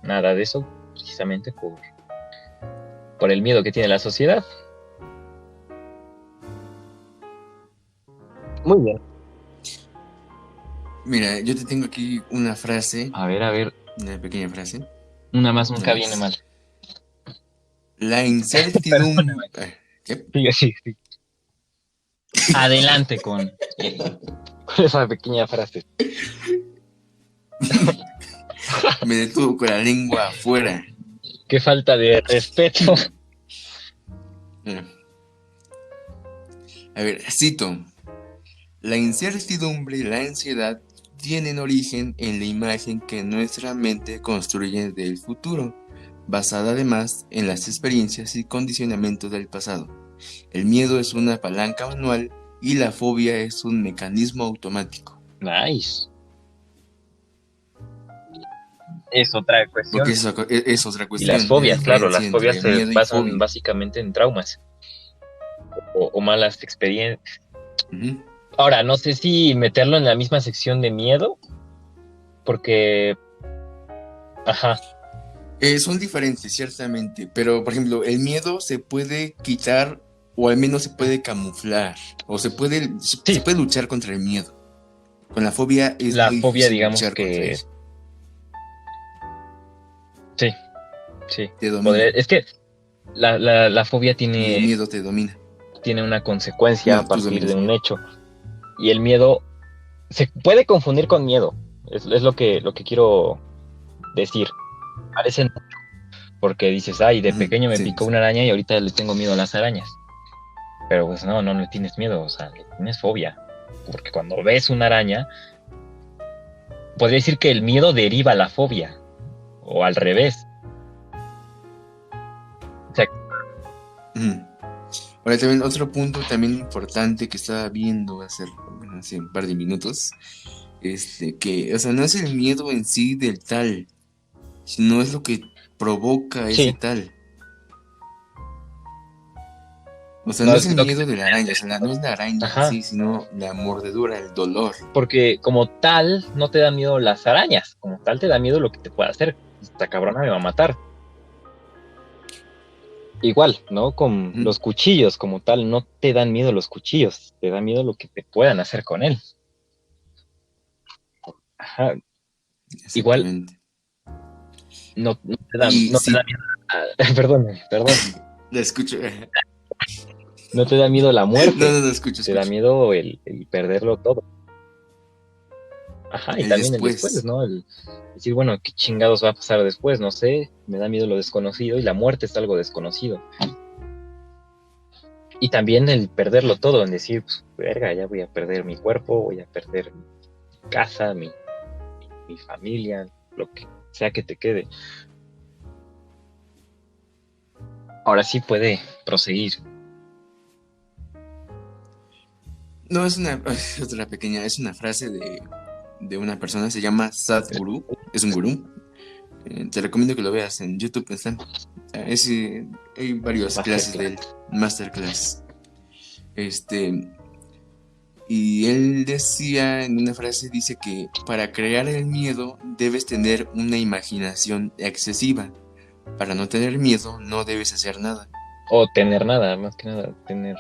Speaker 1: nada de eso, precisamente por el miedo que tiene la sociedad. Muy bien.
Speaker 2: Mira, yo te tengo aquí una frase,
Speaker 1: A ver,
Speaker 2: una pequeña frase,
Speaker 1: una más
Speaker 2: una
Speaker 1: nunca viene
Speaker 2: más.
Speaker 1: mal.
Speaker 2: La
Speaker 1: Perdóname.
Speaker 2: incertidumbre. ¿Qué?
Speaker 1: Sigue, sí, sí. Adelante con esa pequeña frase.
Speaker 2: Me detuvo con la lengua afuera.
Speaker 1: Qué falta de respeto.
Speaker 2: Mira, a ver, cito. La incertidumbre y la ansiedad tienen origen en la imagen que nuestra mente construye del futuro, basada además en las experiencias y condicionamientos del pasado. El miedo es una palanca manual y la fobia es un mecanismo automático.
Speaker 1: Nice. Es otra
Speaker 2: Porque
Speaker 1: cuestión.
Speaker 2: es otra
Speaker 1: Y las
Speaker 2: cuestión, es la
Speaker 1: fobias, claro, las
Speaker 2: diferencia
Speaker 1: fobias
Speaker 2: entre
Speaker 1: se
Speaker 2: miedo y
Speaker 1: basan
Speaker 2: fobia.
Speaker 1: básicamente en traumas o malas experiencias.
Speaker 2: Ujú.
Speaker 1: Ahora, no sé si meterlo en la misma sección de miedo, porque, ajá,
Speaker 2: Son diferentes, ciertamente, pero por ejemplo, el miedo se puede quitar o al menos se puede camuflar o se
Speaker 1: sí,
Speaker 2: puede luchar contra el miedo. Con la fobia es
Speaker 1: la
Speaker 2: muy
Speaker 1: fobia,
Speaker 2: difícil
Speaker 1: digamos
Speaker 2: luchar contra
Speaker 1: que,
Speaker 2: eso.
Speaker 1: sí, sí.
Speaker 2: Te domina
Speaker 1: Es que la fobia
Speaker 2: y el miedo te domina.
Speaker 1: tiene una consecuencia a
Speaker 2: No, tú
Speaker 1: partir de
Speaker 2: dominas el
Speaker 1: un
Speaker 2: miedo.
Speaker 1: hecho. Y el miedo se puede confundir con miedo. Es lo que quiero decir. Parecen porque dices, ay, de
Speaker 2: Ujú,
Speaker 1: pequeño me
Speaker 2: sí,
Speaker 1: picó
Speaker 2: sí.
Speaker 1: una araña y ahorita le tengo miedo a las arañas. Pero pues no le tienes miedo, o sea, le tienes fobia. Porque cuando ves una araña, podría decir que el miedo deriva la fobia, o al revés. O sea,
Speaker 2: Ujú. Ahora también otro punto también importante que estaba viendo hace un par de minutos, que, o sea, no es el miedo en sí del tal, sino es lo que provoca ese
Speaker 1: sí,
Speaker 2: tal. O sea,
Speaker 1: no
Speaker 2: no es
Speaker 1: es
Speaker 2: el
Speaker 1: lo que
Speaker 2: miedo de la araña, o sea, no es la araña en
Speaker 1: ajá,
Speaker 2: sí, sino la mordedura, el dolor.
Speaker 1: porque como tal no te da miedo las arañas, como tal te da miedo lo que te pueda hacer. Esta cabrona me va a matar. Igual, ¿no? Con
Speaker 2: Ujú,
Speaker 1: los cuchillos, como tal, no te dan miedo los cuchillos, te da miedo lo que te puedan hacer con él. Ajá, igual
Speaker 2: exactamente.
Speaker 1: no
Speaker 2: Y
Speaker 1: te da
Speaker 2: sí,
Speaker 1: miedo, perdón, perdón,
Speaker 2: la escucho.
Speaker 1: no te da miedo la
Speaker 2: No,
Speaker 1: muerte,
Speaker 2: no, no, escucho,
Speaker 1: te da
Speaker 2: escucho.
Speaker 1: miedo el perderlo todo. Ajá, y
Speaker 2: El
Speaker 1: también el después,
Speaker 2: después.
Speaker 1: ¿no? El decir, bueno, ¿qué chingados va a pasar después? No sé, me da miedo lo desconocido y la muerte es algo desconocido. Y también el perderlo todo, en decir, pues, verga, ya voy a perder mi cuerpo, voy a perder mi casa, mi familia, lo que sea que te quede. Ahora sí puede proseguir.
Speaker 2: No, es otra pequeña, es una frase de una persona, se llama Sadhguru, es un gurú. Te recomiendo que lo veas en YouTube, están. Hay varias clases de él, masterclass. Y él decía en una frase, dice que para crear el miedo debes tener una imaginación excesiva. Para no tener miedo no debes hacer nada.
Speaker 1: O tener nada, más que nada, tener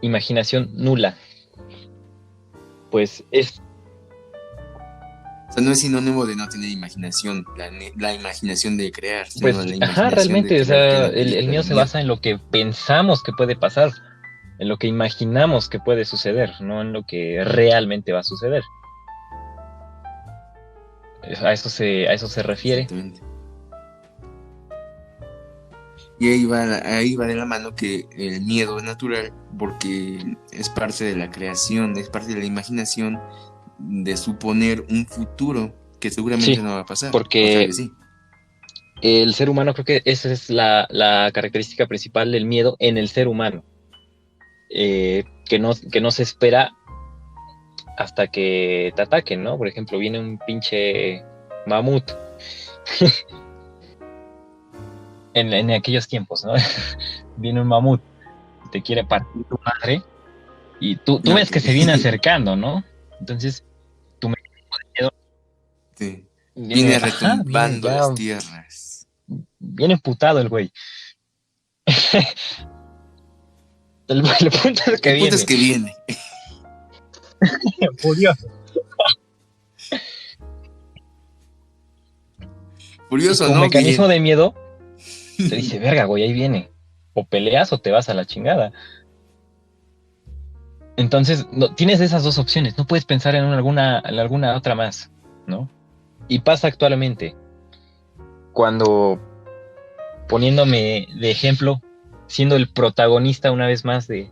Speaker 1: imaginación nula. Pues es...
Speaker 2: O sea, no es sinónimo de no tener imaginación, la imaginación de crear, sino
Speaker 1: Pues,
Speaker 2: la imaginación
Speaker 1: realmente,
Speaker 2: de
Speaker 1: o sea,
Speaker 2: crearte la
Speaker 1: el miedo se basa en lo que pensamos que puede pasar, en lo que imaginamos que puede suceder, no en lo que realmente va a suceder. A eso se refiere.
Speaker 2: Exactamente. Y ahí va de la mano que el miedo es natural porque es parte de la creación, es parte de la imaginación de suponer un futuro que seguramente
Speaker 1: Sí,
Speaker 2: no va a pasar.
Speaker 1: porque
Speaker 2: O tal vez sí.
Speaker 1: el ser humano, creo que esa es la característica principal del miedo en el ser humano, que no se espera hasta que te ataquen, ¿no? Por ejemplo, viene un pinche mamut en aquellos tiempos, ¿no? Viene un mamut, te quiere partir tu madre y tú ves que se viene acercando, ¿no? Entonces, tu miedo
Speaker 2: Sí.
Speaker 1: viene,
Speaker 2: Viene retumbando
Speaker 1: ya
Speaker 2: las tierras.
Speaker 1: viene emputado el güey. El punto es que
Speaker 2: El punto
Speaker 1: viene.
Speaker 2: es que viene.
Speaker 1: Furioso.
Speaker 2: Furioso,
Speaker 1: Como
Speaker 2: ¿no?
Speaker 1: mecanismo
Speaker 2: Bien.
Speaker 1: de miedo, te dice, verga, güey, ahí viene. O peleas o te vas a la chingada. Entonces, no, tienes esas dos opciones. No puedes pensar en alguna otra más, ¿no? Y pasa actualmente. Cuando, poniéndome de ejemplo, siendo el protagonista una vez más de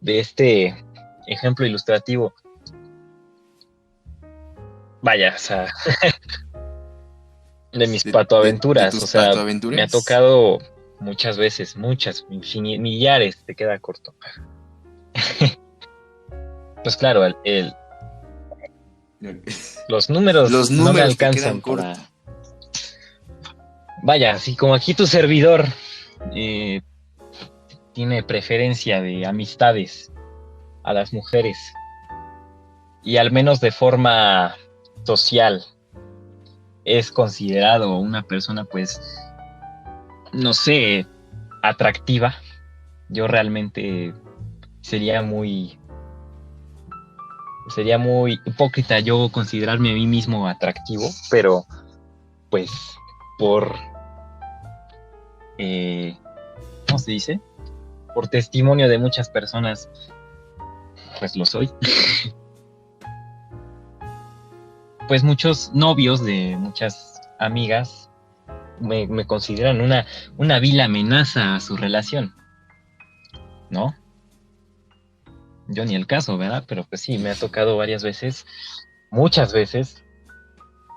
Speaker 1: este ejemplo ilustrativo, vaya, o sea, de mis
Speaker 2: De
Speaker 1: patoaventuras,
Speaker 2: tus
Speaker 1: o sea, me ha
Speaker 2: patoaventuras.
Speaker 1: tocado muchas veces, millares, te queda corto. Pues claro, los números
Speaker 2: Los
Speaker 1: no me
Speaker 2: números te quedan
Speaker 1: alcanzan
Speaker 2: cortos.
Speaker 1: para... Vaya, así como aquí tu servidor tiene preferencia de amistades a las mujeres, y al menos de forma social es considerado una persona, pues, no sé, atractiva, yo realmente sería muy hipócrita yo considerarme a mí mismo atractivo, pero pues por, ¿cómo se dice? Por testimonio de muchas personas, pues lo soy. Pues muchos novios de muchas amigas me consideran una vil amenaza a su relación, ¿no? Yo ni el caso, ¿verdad? Pero pues sí, me ha tocado varias veces, muchas veces,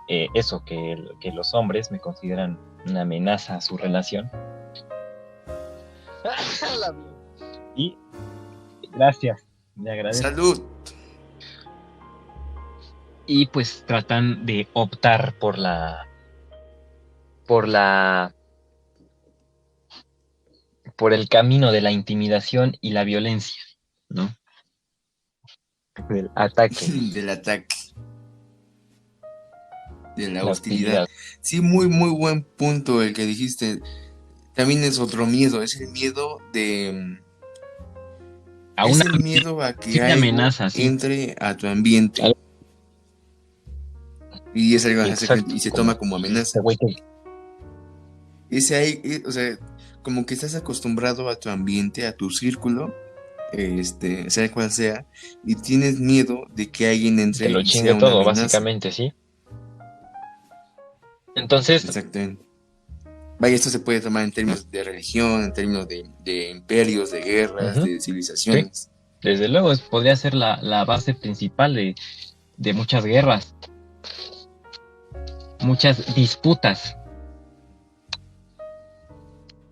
Speaker 1: eso, que los hombres me consideran una amenaza a su relación. Y gracias, me agradezco.
Speaker 2: Salud.
Speaker 1: Y pues tratan de optar por la por el camino de la intimidación y la violencia, ¿no? Del ataque,
Speaker 2: Del ataque. De la
Speaker 1: la
Speaker 2: hostilidad.
Speaker 1: hostilidad.
Speaker 2: Sí, muy, muy buen punto el que dijiste. También es otro miedo. Es el miedo de...
Speaker 1: A
Speaker 2: Es
Speaker 1: una
Speaker 2: el miedo a que
Speaker 1: simple
Speaker 2: algo
Speaker 1: amenaza, sí.
Speaker 2: entre a tu ambiente. Y es algo
Speaker 1: Exacto,
Speaker 2: y se
Speaker 1: como
Speaker 2: toma como amenaza.
Speaker 1: güey que
Speaker 2: O sea, como que estás acostumbrado a tu ambiente, a tu círculo, sea cual sea, y tienes miedo de que alguien
Speaker 1: te
Speaker 2: entre
Speaker 1: lo
Speaker 2: y sea
Speaker 1: chingue
Speaker 2: una
Speaker 1: todo,
Speaker 2: amenaza.
Speaker 1: básicamente, ¿sí? Entonces,
Speaker 2: Exactamente. Vaya, esto se puede tomar en términos de religión, en términos de imperios, de guerras,
Speaker 1: Ujú,
Speaker 2: de
Speaker 1: sí,
Speaker 2: civilizaciones.
Speaker 1: desde luego, podría ser la base principal de muchas guerras, muchas disputas.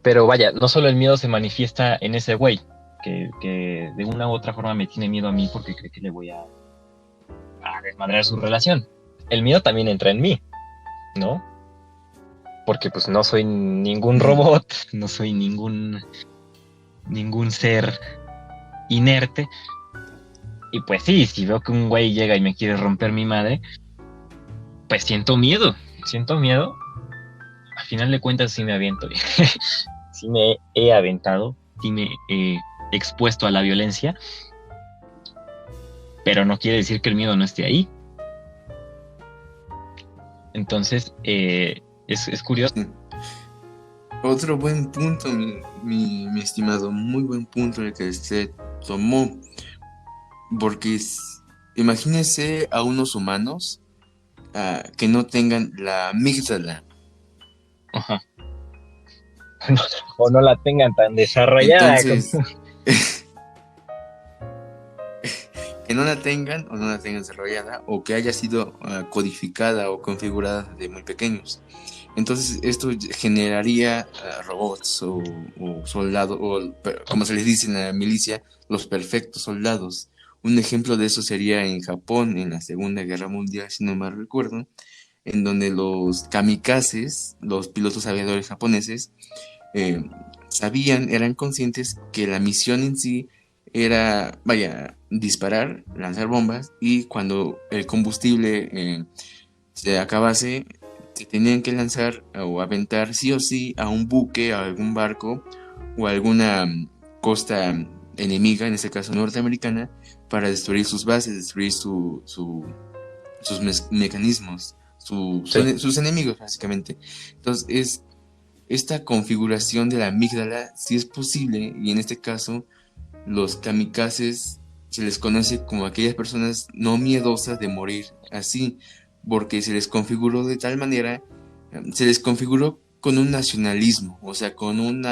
Speaker 1: Pero vaya, no solo el miedo se manifiesta en ese güey, que de una u otra forma me tiene miedo a mí porque cree que le voy a desmadrar su relación. El miedo también entra en mí, ¿no? Porque pues no soy ningún
Speaker 2: Mm,
Speaker 1: robot, no soy ningún ser inerte. Y pues sí, si veo que un güey llega y me quiere romper mi madre, pues siento miedo. Siento miedo. A final de cuentas sí me aviento. Sí me he aventado, sí me he expuesto a la violencia, pero no quiere decir que el miedo no esté ahí. Entonces, es curioso.
Speaker 2: sí. Otro buen punto, mi estimado, muy buen punto el que usted tomó, porque imagínese a unos humanos que no tengan la amígdala.
Speaker 1: Ajá. O no la tengan tan desarrollada como...
Speaker 2: Entonces, que no la tengan o no la tengan desarrollada o que haya sido codificada o configurada de muy pequeños. Entonces esto generaría robots o soldados, o como se les dice en la milicia, los perfectos soldados. Un ejemplo de eso sería en Japón, en la Segunda Guerra Mundial, si no mal recuerdo, en donde los kamikazes, los pilotos aviadores japoneses, eh, eran conscientes que la misión en sí era, vaya, disparar, lanzar bombas y cuando el combustible se acabase, se tenían que lanzar o aventar sí o sí a un buque, a algún barco o a alguna costa enemiga, en este caso norteamericana, para destruir sus bases, destruir sus mecanismos,
Speaker 1: Sí.
Speaker 2: sus enemigos básicamente. Entonces, esta configuración de la amígdala sí es posible y en este caso los kamikazes se les conoce como aquellas personas no miedosas de morir así, porque se les configuró de tal manera, se les configuró con un nacionalismo, o sea, con un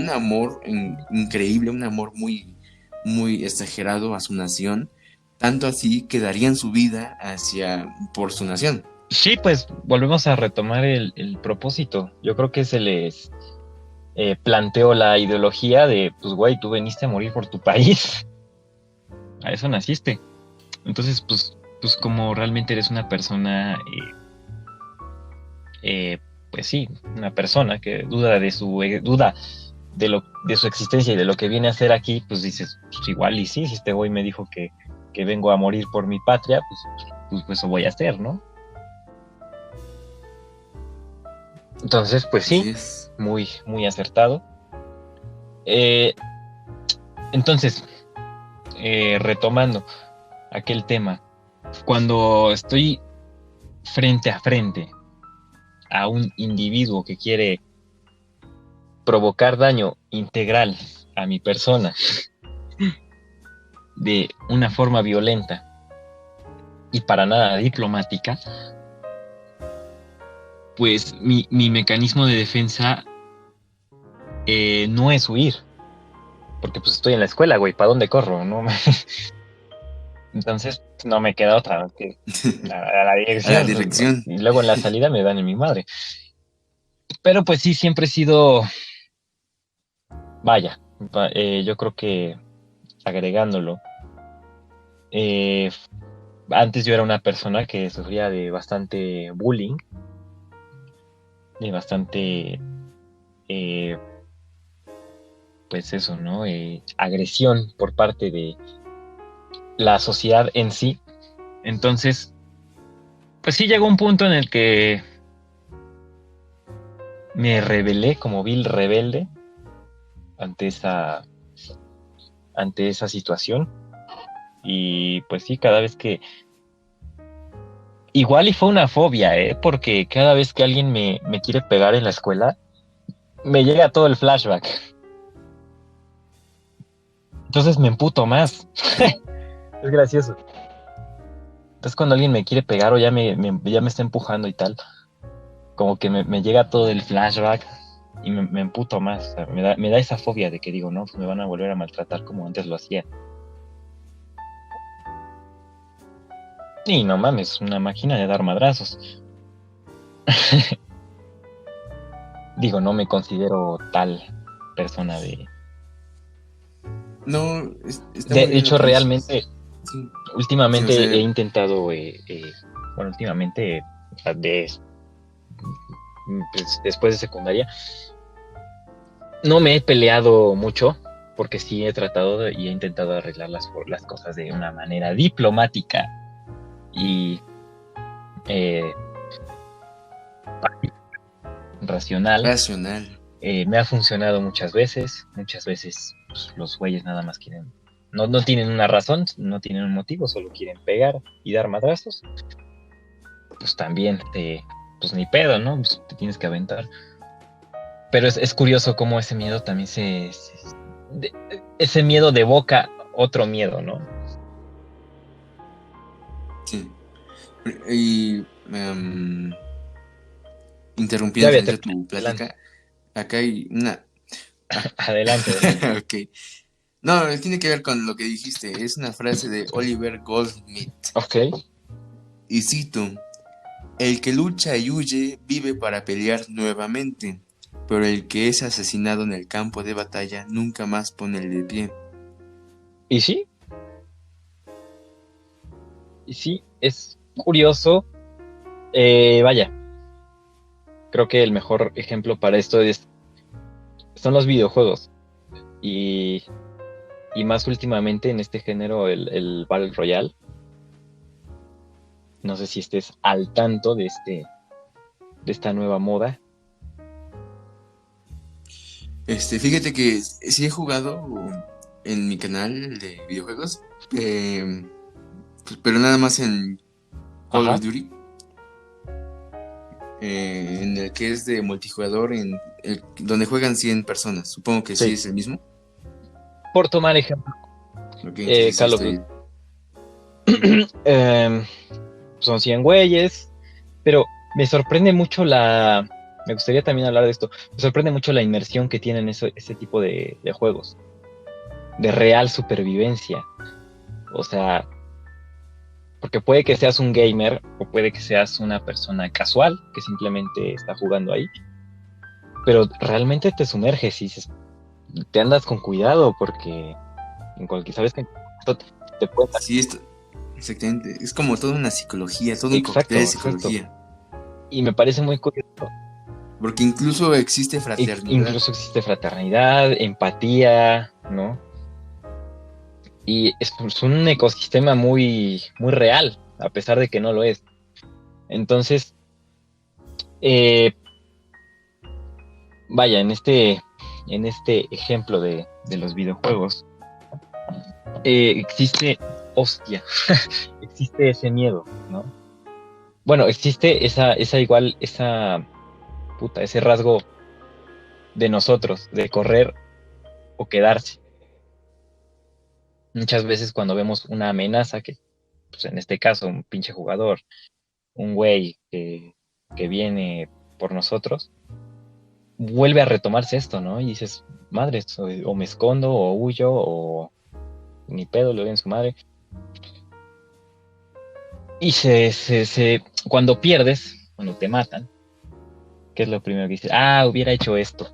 Speaker 2: amor increíble, un amor muy, muy exagerado a su nación, tanto así que darían su vida por su nación.
Speaker 1: Sí, pues volvemos a retomar el propósito. Yo creo que se les planteó la ideología de, pues güey, tú veniste a morir por tu país, a eso naciste. Entonces, pues como realmente eres una persona, pues sí, una persona que duda de su existencia y de lo que viene a hacer aquí, pues dices, pues igual y sí, si este güey me dijo que vengo a morir por mi patria, pues eso voy a hacer, ¿no? Entonces, pues sí,
Speaker 2: Así es.
Speaker 1: muy, muy acertado. Eh, entonces, retomando aquel tema, cuando estoy frente a frente a un individuo que quiere provocar daño integral a mi persona de una forma violenta y para nada diplomática, pues mi mecanismo de defensa no es huir, porque pues estoy en la escuela, güey, ¿para dónde corro? No me... Entonces no me queda otra que a la
Speaker 2: A la
Speaker 1: dirección, ¿no?
Speaker 2: dirección.
Speaker 1: Y luego en la salida me dan en mi madre. Pero pues sí, siempre he sido, vaya, yo creo que agregándolo, eh, antes yo era una persona que sufría de bastante bullying, de bastante, eh, pues eso, ¿no? Agresión por parte de la sociedad en sí. Entonces, pues sí llegó un punto en el que me rebelé como vil rebelde ante ante esa situación. Y pues sí, cada vez que... Igual y fue una fobia, ¿eh? Porque cada vez que alguien me quiere pegar en la escuela, me llega todo el flashback. Entonces me emputo más. Es gracioso. Entonces cuando alguien me quiere pegar o ya me está empujando y tal, como que me llega todo el flashback y me emputo más. O sea, me da esa fobia de que digo, no, pues me van a volver a maltratar como antes lo hacía. Y no mames, una máquina de dar madrazos. Digo, no me considero tal persona de...
Speaker 2: No, está
Speaker 1: De
Speaker 2: muy bien lo
Speaker 1: hecho,
Speaker 2: que dices.
Speaker 1: realmente,
Speaker 2: Sí, sí, o
Speaker 1: últimamente
Speaker 2: sea,
Speaker 1: he intentado, bueno, últimamente, pues, después de secundaria, no me he peleado mucho, porque sí he tratado y he intentado arreglar las cosas de una manera diplomática y eh, racional.
Speaker 2: racional.
Speaker 1: Me ha funcionado muchas veces pues, los güeyes nada más quieren, no tienen una razón, no tienen un motivo, solo quieren pegar y dar madrazos. Pues también, pues ni pedo, ¿no? Pues te tienes que aventar. Pero es curioso cómo ese miedo también ese miedo devoca otro miedo, ¿no?
Speaker 2: Sí. Y
Speaker 1: Ya
Speaker 2: interrumpiendo
Speaker 1: había
Speaker 2: tantito
Speaker 1: terminado.
Speaker 2: tu
Speaker 1: Adelante,
Speaker 2: plática, acá hay una... Ah,
Speaker 1: adelante, adelante.
Speaker 2: ok. No, tiene que ver con lo que dijiste. Es una frase de Oliver Goldsmith.
Speaker 1: Ok.
Speaker 2: Y cito, el que lucha y huye vive para pelear nuevamente, pero el que es asesinado en el campo de batalla nunca más pone el de pie.
Speaker 1: Y sí, es curioso. Vaya, creo que el mejor ejemplo para esto son los videojuegos. Y, y más últimamente en este género, el Battle Royale. No sé si estés al tanto de esta nueva moda.
Speaker 2: Fíjate que sí he jugado en mi canal de videojuegos, pero nada más en Call of
Speaker 1: Ajá.
Speaker 2: Duty, en el que es de multijugador, donde juegan 100 personas. Supongo que sí
Speaker 1: Sí.
Speaker 2: es el mismo.
Speaker 1: Por tomar ejemplo,
Speaker 2: Ok, entonces sí
Speaker 1: Call of Duty.
Speaker 2: estoy...
Speaker 1: Son 100 güeyes, pero me sorprende mucho Me gustaría también hablar de esto. Me sorprende mucho la inmersión que tienen ese tipo de juegos, de real supervivencia. O sea, porque puede que seas un gamer o puede que seas una persona casual que simplemente está jugando ahí, pero realmente te sumerges y te andas con cuidado porque sabes que en cualquier momento te puede salir.
Speaker 2: Sí, exactamente. Es como toda una psicología, todo un cóctel de
Speaker 1: Exacto, exacto.
Speaker 2: psicología.
Speaker 1: Y me parece muy curioso.
Speaker 2: Porque incluso existe fraternidad.
Speaker 1: Incluso existe fraternidad, empatía, ¿no? Y es pues, un ecosistema muy, muy real, a pesar de que no lo es. Entonces, eh, vaya, en este ejemplo de los videojuegos, existe, hostia, existe ese miedo, ¿no? Bueno, existe ese rasgo de nosotros, de correr o quedarse. Muchas veces cuando vemos una amenaza, que pues en este caso un pinche jugador, un güey que viene por nosotros, vuelve a retomarse esto, ¿no? Y dices, madre, o me escondo, o huyo, o ni pedo, le doy en su madre. Y cuando pierdes, cuando te matan, ¿qué es lo primero que dices? Ah, hubiera hecho esto.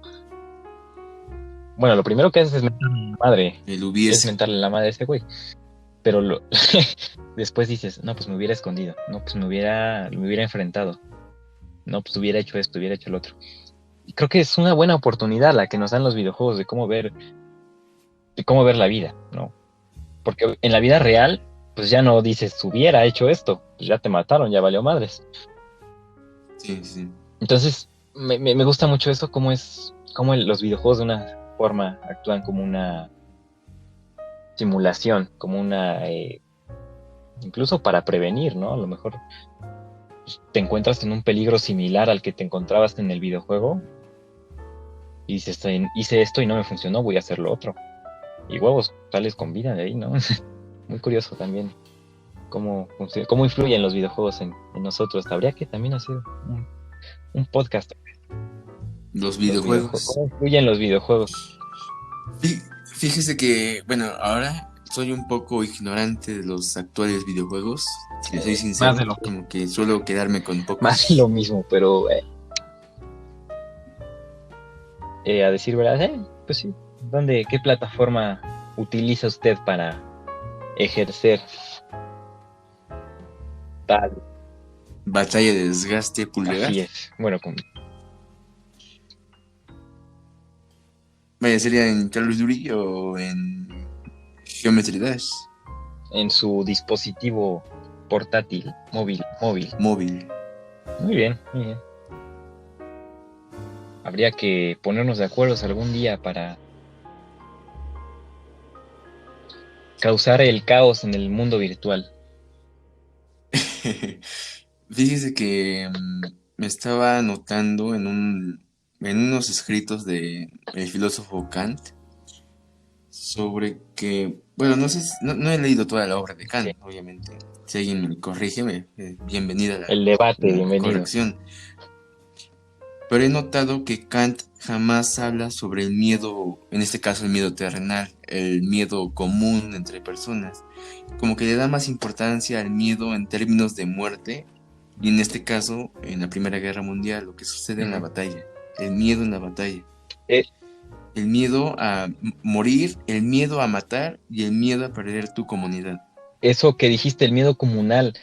Speaker 1: Bueno, lo primero que haces es mentarle la madre,
Speaker 2: El
Speaker 1: es
Speaker 2: hubiese.
Speaker 1: mentarle la madre a ese güey. Pero después dices, no, pues me hubiera escondido, no, pues me hubiera enfrentado, no, pues hubiera hecho esto, hubiera hecho lo otro. Y creo que es una buena oportunidad la que nos dan los videojuegos de cómo ver la vida, ¿no? Porque en la vida real, pues ya no dices, hubiera hecho esto, pues ya te mataron, ya valió madres.
Speaker 2: Sí, sí.
Speaker 1: Entonces, me gusta mucho eso, cómo los videojuegos de una forma actúan como una simulación, como incluso para prevenir, ¿no? A lo mejor te encuentras en un peligro similar al que te encontrabas en el videojuego y dices, hice esto y no me funcionó, voy a hacer lo otro. Y huevos, sales con vida de ahí, ¿no? Muy curioso también cómo influyen los videojuegos en nosotros. Habría que también hacer un podcast.
Speaker 2: Los
Speaker 1: Los videojuegos.
Speaker 2: videojuegos.
Speaker 1: ¿Cómo influyen los videojuegos?
Speaker 2: Fíjese que, bueno, ahora soy un poco ignorante de los actuales videojuegos. Si le soy
Speaker 1: Más
Speaker 2: sincero,
Speaker 1: de lo mismo.
Speaker 2: como que suelo quedarme con
Speaker 1: Más de lo
Speaker 2: pocos.
Speaker 1: mismo, pero a decir verdad, pues sí. ¿Qué plataforma utiliza usted para ejercer tal?
Speaker 2: Batalla de desgaste pulgar.
Speaker 1: Así es. Bueno,
Speaker 2: Vaya, sería en Call of Duty o en Geometry Dash.
Speaker 1: en su dispositivo portátil, móvil.
Speaker 2: Móvil.
Speaker 1: Muy bien, muy bien. Habría que ponernos de acuerdo algún día para causar el caos en el mundo virtual.
Speaker 2: Fíjese que me estaba anotando en unos escritos de el filósofo Kant sobre que, bueno, no sé, no he leído toda la obra de
Speaker 1: Sí.
Speaker 2: Kant, obviamente. Si alguien me corrige, bienvenida
Speaker 1: El debate,
Speaker 2: la
Speaker 1: bienvenido.
Speaker 2: corrección. Pero he notado que Kant jamás habla sobre el miedo, en este caso el miedo terrenal, el miedo común entre personas. Como que le da más importancia al miedo en términos de muerte, y en este caso, en la Primera Guerra Mundial, lo que sucede en la batalla, el miedo en la batalla,
Speaker 1: Eh,
Speaker 2: el miedo a morir, el miedo a matar y el miedo a perder tu comunidad.
Speaker 1: Eso que dijiste, el miedo comunal,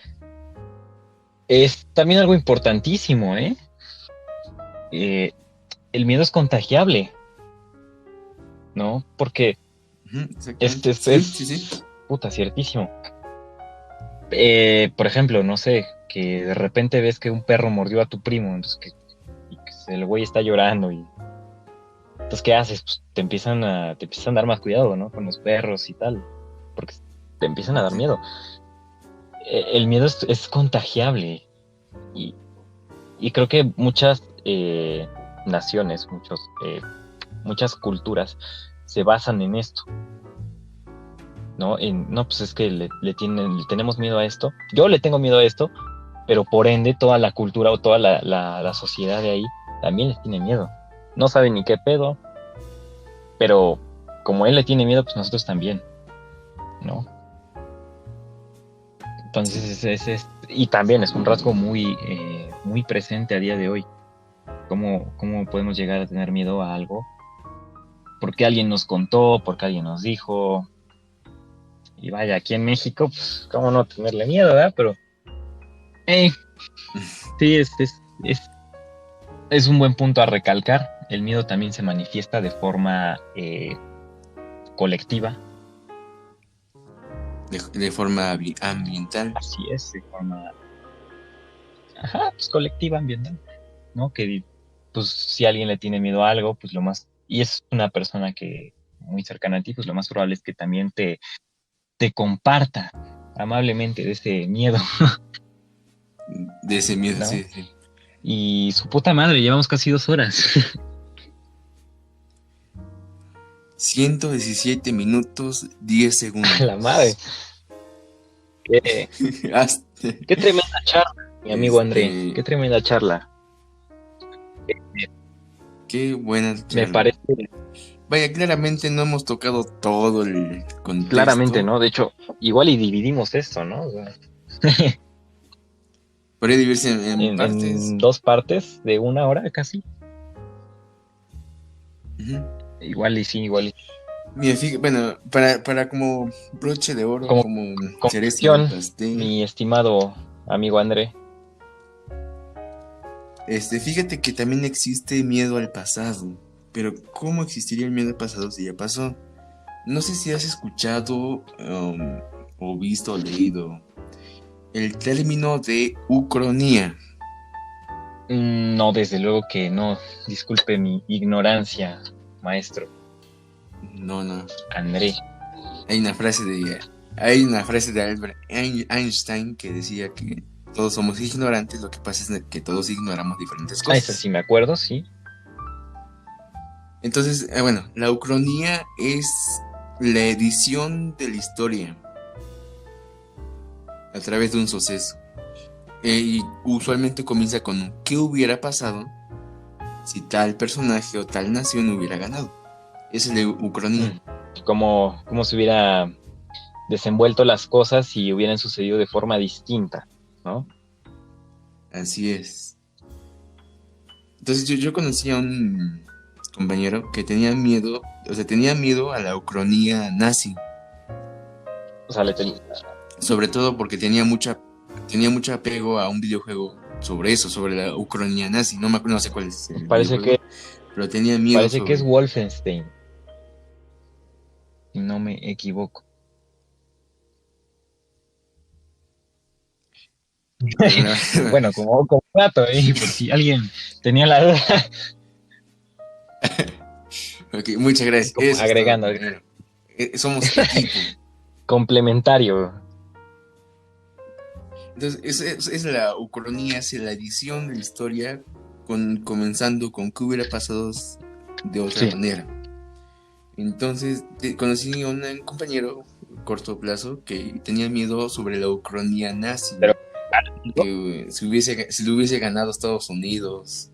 Speaker 1: es también algo importantísimo, ¿eh? Eh, el miedo es contagiable, ¿no? Porque
Speaker 2: Ujú, exactamente. Sí, sí.
Speaker 1: puta, ciertísimo. Por ejemplo, no sé, que de repente ves que un perro mordió a tu primo, entonces que el güey está llorando y entonces ¿qué haces? Pues te empiezan a dar más cuidado, ¿no? Con los perros y tal, porque te empiezan a dar
Speaker 2: Sí.
Speaker 1: miedo. El miedo es contagiable y, y creo que muchas naciones, muchas culturas se basan en esto, ¿no? No, pues es que le tenemos miedo a esto. Yo le tengo miedo a esto, pero por ende toda la cultura o toda la sociedad de ahí también les tiene miedo. No saben ni qué pedo, pero como él le tiene miedo, pues nosotros también, ¿no? Entonces, y también es un rasgo muy presente a día de hoy. ¿Cómo podemos llegar a tener miedo a algo? Porque alguien nos contó, porque alguien nos dijo. Y vaya, aquí en México, pues, ¿cómo no tenerle miedo, verdad? Pero, hey, sí, es un buen punto a recalcar. El miedo también se manifiesta de forma colectiva.
Speaker 2: De forma ambiental.
Speaker 1: Así es, de forma, pues colectiva, ambiental, ¿no? Que, pues, si alguien le tiene miedo a algo, pues y es una persona que muy cercana a ti, pues lo más probable es que también te comparta amablemente de ese miedo,
Speaker 2: De ese miedo,
Speaker 1: ¿no?
Speaker 2: sí, sí.
Speaker 1: Y su puta madre, llevamos casi 2 horas.
Speaker 2: 117 minutos, 10
Speaker 1: A la madre.
Speaker 2: segundos.
Speaker 1: Qué,
Speaker 2: Hasta-
Speaker 1: qué tremenda charla, mi amigo André. Qué
Speaker 2: Este,
Speaker 1: tremenda charla.
Speaker 2: qué buena
Speaker 1: Me
Speaker 2: charla.
Speaker 1: parece
Speaker 2: Vaya, claramente no hemos tocado todo el
Speaker 1: claramente,
Speaker 2: contexto.
Speaker 1: ¿no? De hecho, igual y dividimos esto, ¿no? O sea,
Speaker 2: Podría dividirse en partes.
Speaker 1: en 2 partes de 1 hora casi.
Speaker 2: Ujú.
Speaker 1: Igual y sí, igual y
Speaker 2: Mira, bueno, para como broche de oro,
Speaker 1: como
Speaker 2: como cereza en el
Speaker 1: conclusión,
Speaker 2: pastel,
Speaker 1: mi estimado amigo André.
Speaker 2: fíjate que también existe miedo al pasado. Pero ¿cómo existiría el miedo al pasado si ya pasó? No sé si has escuchado o visto o leído el término de ucronía.
Speaker 1: No, desde luego que no. Disculpe mi ignorancia, maestro
Speaker 2: No, no.
Speaker 1: André.
Speaker 2: Hay una frase de Albert Einstein que decía que todos somos ignorantes, lo que pasa es que todos ignoramos diferentes
Speaker 1: Esa
Speaker 2: cosas.
Speaker 1: sí me acuerdo, sí.
Speaker 2: Entonces, bueno, la ucronía es la edición de la historia a través de un suceso. Y usualmente comienza con ¿qué hubiera pasado si tal personaje o tal nación hubiera ganado. Esa es la ucronía.
Speaker 1: Cómo se hubiera desenvuelto las cosas si hubieran sucedido de forma distinta, ¿no?
Speaker 2: Así es. Entonces yo conocí a un compañero que tenía miedo, o sea, tenía miedo a la ucronía nazi,
Speaker 1: O sea,
Speaker 2: sobre todo porque tenía mucho apego a un videojuego sobre eso, sobre la ucronía nazi. No sé cuál es el
Speaker 1: parece que,
Speaker 2: videojuego, pero tenía miedo
Speaker 1: parece que es
Speaker 2: sobre...
Speaker 1: Wolfenstein, si no me equivoco.
Speaker 2: la-
Speaker 1: Bueno, como dato, por si alguien tenía la duda,
Speaker 2: Ok, muchas gracias.
Speaker 1: como
Speaker 2: Eso es todo,
Speaker 1: agregando,
Speaker 2: compañero. Somos equipo.
Speaker 1: complementario.
Speaker 2: Entonces, es la ucronía, es la edición de la historia, comenzando con qué hubiera pasado de otra
Speaker 1: Sí,
Speaker 2: manera. Entonces, conocí a un compañero a corto plazo que tenía miedo sobre la ucronía nazi,
Speaker 1: pero
Speaker 2: que si lo hubiese ganado Estados Unidos,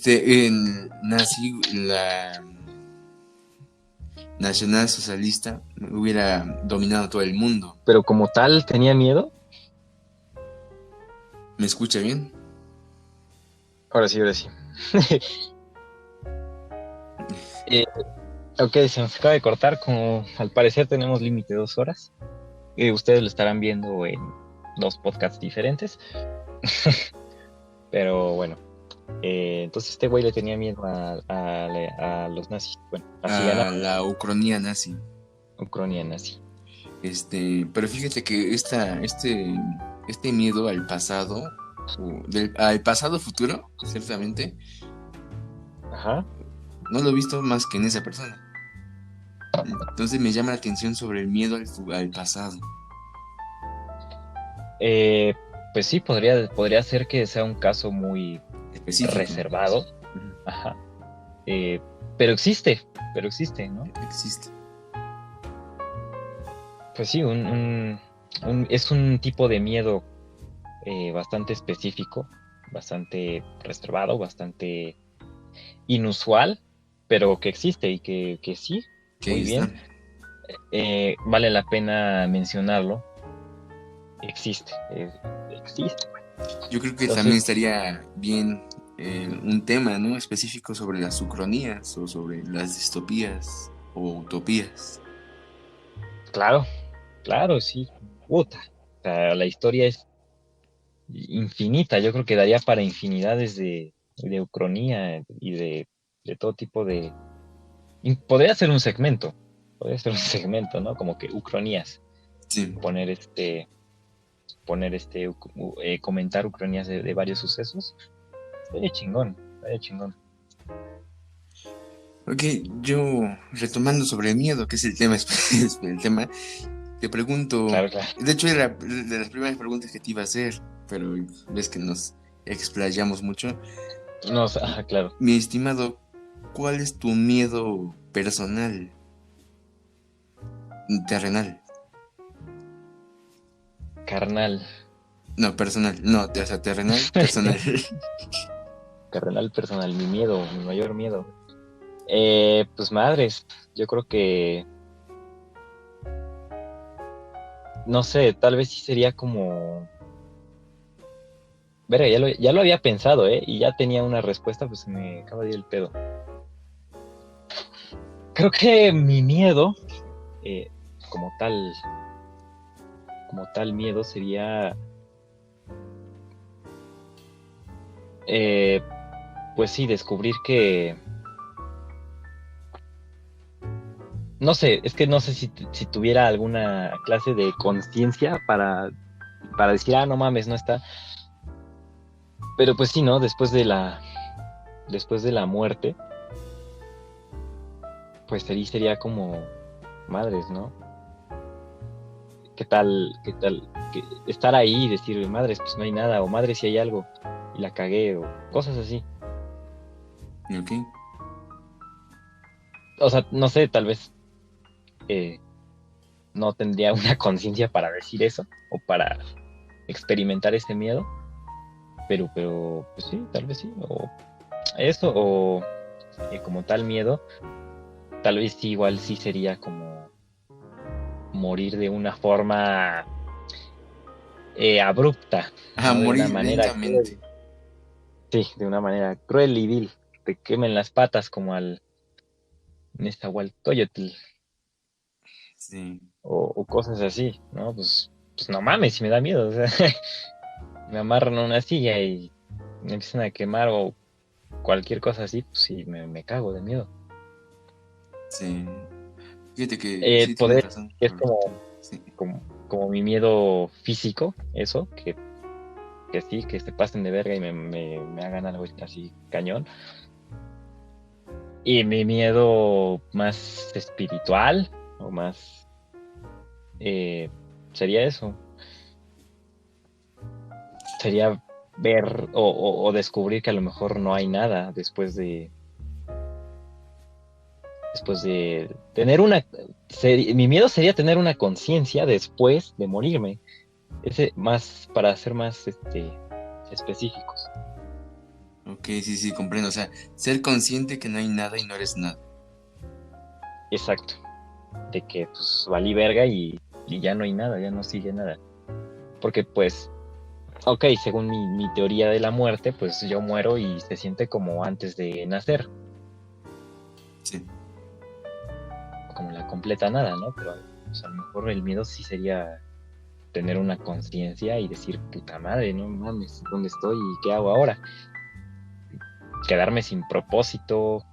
Speaker 2: en nazi, la nacional socialista hubiera dominado todo el mundo.
Speaker 1: pero como tal tenía miedo.
Speaker 2: ¿Me escucha bien?
Speaker 1: Ahora sí, ahora sí. Eh, ok, se nos acaba de cortar, como al parecer tenemos límite de 2 horas. Ustedes lo estarán viendo en 2 podcasts diferentes, pero bueno. Entonces este güey le tenía miedo a los nazis. Bueno, así
Speaker 2: A
Speaker 1: ganaron
Speaker 2: la ucronía nazi.
Speaker 1: Ucrania nazi.
Speaker 2: Pero fíjate que este miedo al pasado, al pasado futuro, ciertamente,
Speaker 1: Ajá.
Speaker 2: no lo he visto más que en esa persona. Entonces me llama la atención sobre el miedo al pasado.
Speaker 1: Eh, pues sí, podría ser que sea un caso muy
Speaker 2: Específico.
Speaker 1: reservado.
Speaker 2: Ujú.
Speaker 1: Ajá. Eh, pero existe, ¿no?
Speaker 2: Existe.
Speaker 1: Pues sí, es un tipo de miedo bastante específico, bastante reservado, bastante inusual, pero que existe y que sí,
Speaker 2: Que
Speaker 1: muy
Speaker 2: ahí está.
Speaker 1: bien. Vale la pena mencionarlo. Existe.
Speaker 2: Yo creo que también
Speaker 1: Entonces,
Speaker 2: estaría bien un tema, ¿no? Específico sobre las ucronías o sobre las distopías o utopías.
Speaker 1: claro, claro, sí. Puta. O sea, la historia es infinita. Yo creo que daría para infinidades de ucronía y de todo tipo de. Podría ser un segmento. Podría ser un segmento, ¿no? Como que ucronías.
Speaker 2: Sí.
Speaker 1: Poner comentar ucronías de varios sucesos. Estaría chingón, estaría chingón.
Speaker 2: Ok, yo retomando sobre el miedo, que es el tema, el tema, te pregunto,
Speaker 1: Claro, claro.
Speaker 2: de hecho era de las primeras preguntas que te iba a hacer, pero ves que nos explayamos mucho.
Speaker 1: No, ajá, claro.
Speaker 2: Mi estimado, ¿cuál es tu miedo personal, terrenal?
Speaker 1: Carnal.
Speaker 2: No, personal, no, o sea, terrenal, personal.
Speaker 1: Carnal personal, mi miedo, mi mayor miedo. Pues madres, yo creo que, no sé, tal vez sí sería como. Verga, ya lo había pensado, y ya tenía una respuesta, pues se me acaba de ir el pedo. Creo que mi miedo, eh, como tal, como tal miedo sería, eh, pues sí, descubrir que, no sé, es que no sé si tuviera alguna clase de conciencia para decir, no mames, no está. Pero pues sí, ¿no? Después de la muerte, pues sería como madres, ¿no? ¿Qué tal estar ahí y decir, madres, pues no hay nada, o madres si hay algo y la cagué, o cosas así?
Speaker 2: Ok,
Speaker 1: O sea, no sé, tal vez eh, no tendría una conciencia para decir eso o para experimentar ese miedo, pero, pues sí, tal vez sí, eso o como tal miedo, tal vez sí, igual sí sería como morir de una forma abrupta,
Speaker 2: Ah,
Speaker 1: ¿no? De una
Speaker 2: morir
Speaker 1: manera
Speaker 2: lentamente.
Speaker 1: cruel, sí, de una manera cruel y vil, te quemen las patas como al Nezahualcóyotl
Speaker 2: Sí.
Speaker 1: o cosas así, ¿no? Pues no mames, si me da miedo, o sea, me amarran a una silla y me empiezan a quemar o cualquier cosa así, pues sí, me cago de miedo.
Speaker 2: Sí. Fíjate que sí tienes
Speaker 1: Poder
Speaker 2: razón.
Speaker 1: es
Speaker 2: Pero,
Speaker 1: como,
Speaker 2: sí.
Speaker 1: como mi miedo físico, eso, que sí, que se pasen de verga y me hagan algo así cañón. Y mi miedo más espiritual o más eh, sería eso, sería ver o descubrir que a lo mejor no hay nada después de tener mi miedo sería tener una conciencia después de morirme. Ese más, para ser más específicos.
Speaker 2: Ok, sí, sí, comprendo. O sea, ser consciente que no hay nada y no eres nada.
Speaker 1: Exacto. De que pues valí verga y ya no hay nada, ya no sigue nada. Porque pues, ok, según mi teoría de la muerte, pues yo muero y se siente como antes de nacer,
Speaker 2: Sí.
Speaker 1: como la completa nada, ¿no? Pero pues, a lo mejor el miedo sí sería tener una conciencia y decir, puta madre, no mames, ¿dónde estoy y qué hago ahora? Quedarme sin propósito,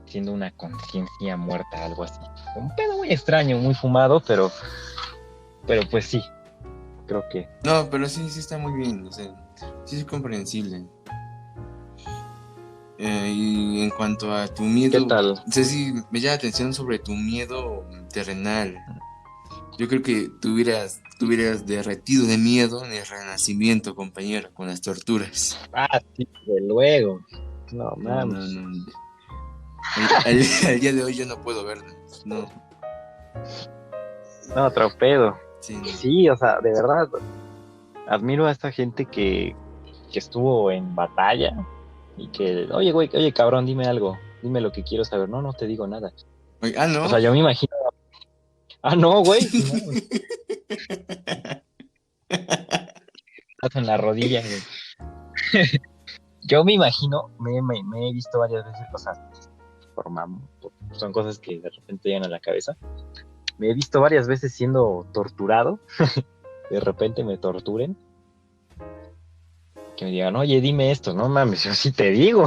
Speaker 1: siendo una conciencia muerta, algo así. Un pedo muy extraño, muy fumado, pero pues sí, creo que.
Speaker 2: No, pero sí, sí está muy bien. O sea, sí es comprensible. Y en cuanto a tu
Speaker 1: ¿Qué
Speaker 2: miedo,
Speaker 1: tal?
Speaker 2: Ceci, me llama la atención sobre tu miedo terrenal. Yo creo que te hubieras derretido de miedo en el Renacimiento, compañero, con las torturas.
Speaker 1: Ah, sí, desde luego. No
Speaker 2: No, no,
Speaker 1: mames.
Speaker 2: no. Al día de hoy yo no puedo verlas. No,
Speaker 1: No, otro pedo.
Speaker 2: sí, no.
Speaker 1: Sí, o sea, de verdad, admiro a esta gente que estuvo en batalla y que, oye, güey, oye, cabrón, dime algo, dime lo que quiero saber. No, no te digo nada.
Speaker 2: Oye, ah,
Speaker 1: O
Speaker 2: no.
Speaker 1: sea, yo me imagino, ah, no, güey, no, estás en la rodilla, güey. Yo me imagino, me he visto varias veces, o sea, son cosas que de repente llegan a la cabeza. Me he visto varias veces siendo torturado, de repente me torturen, que me digan, oye, dime esto, no mames, yo sí te digo.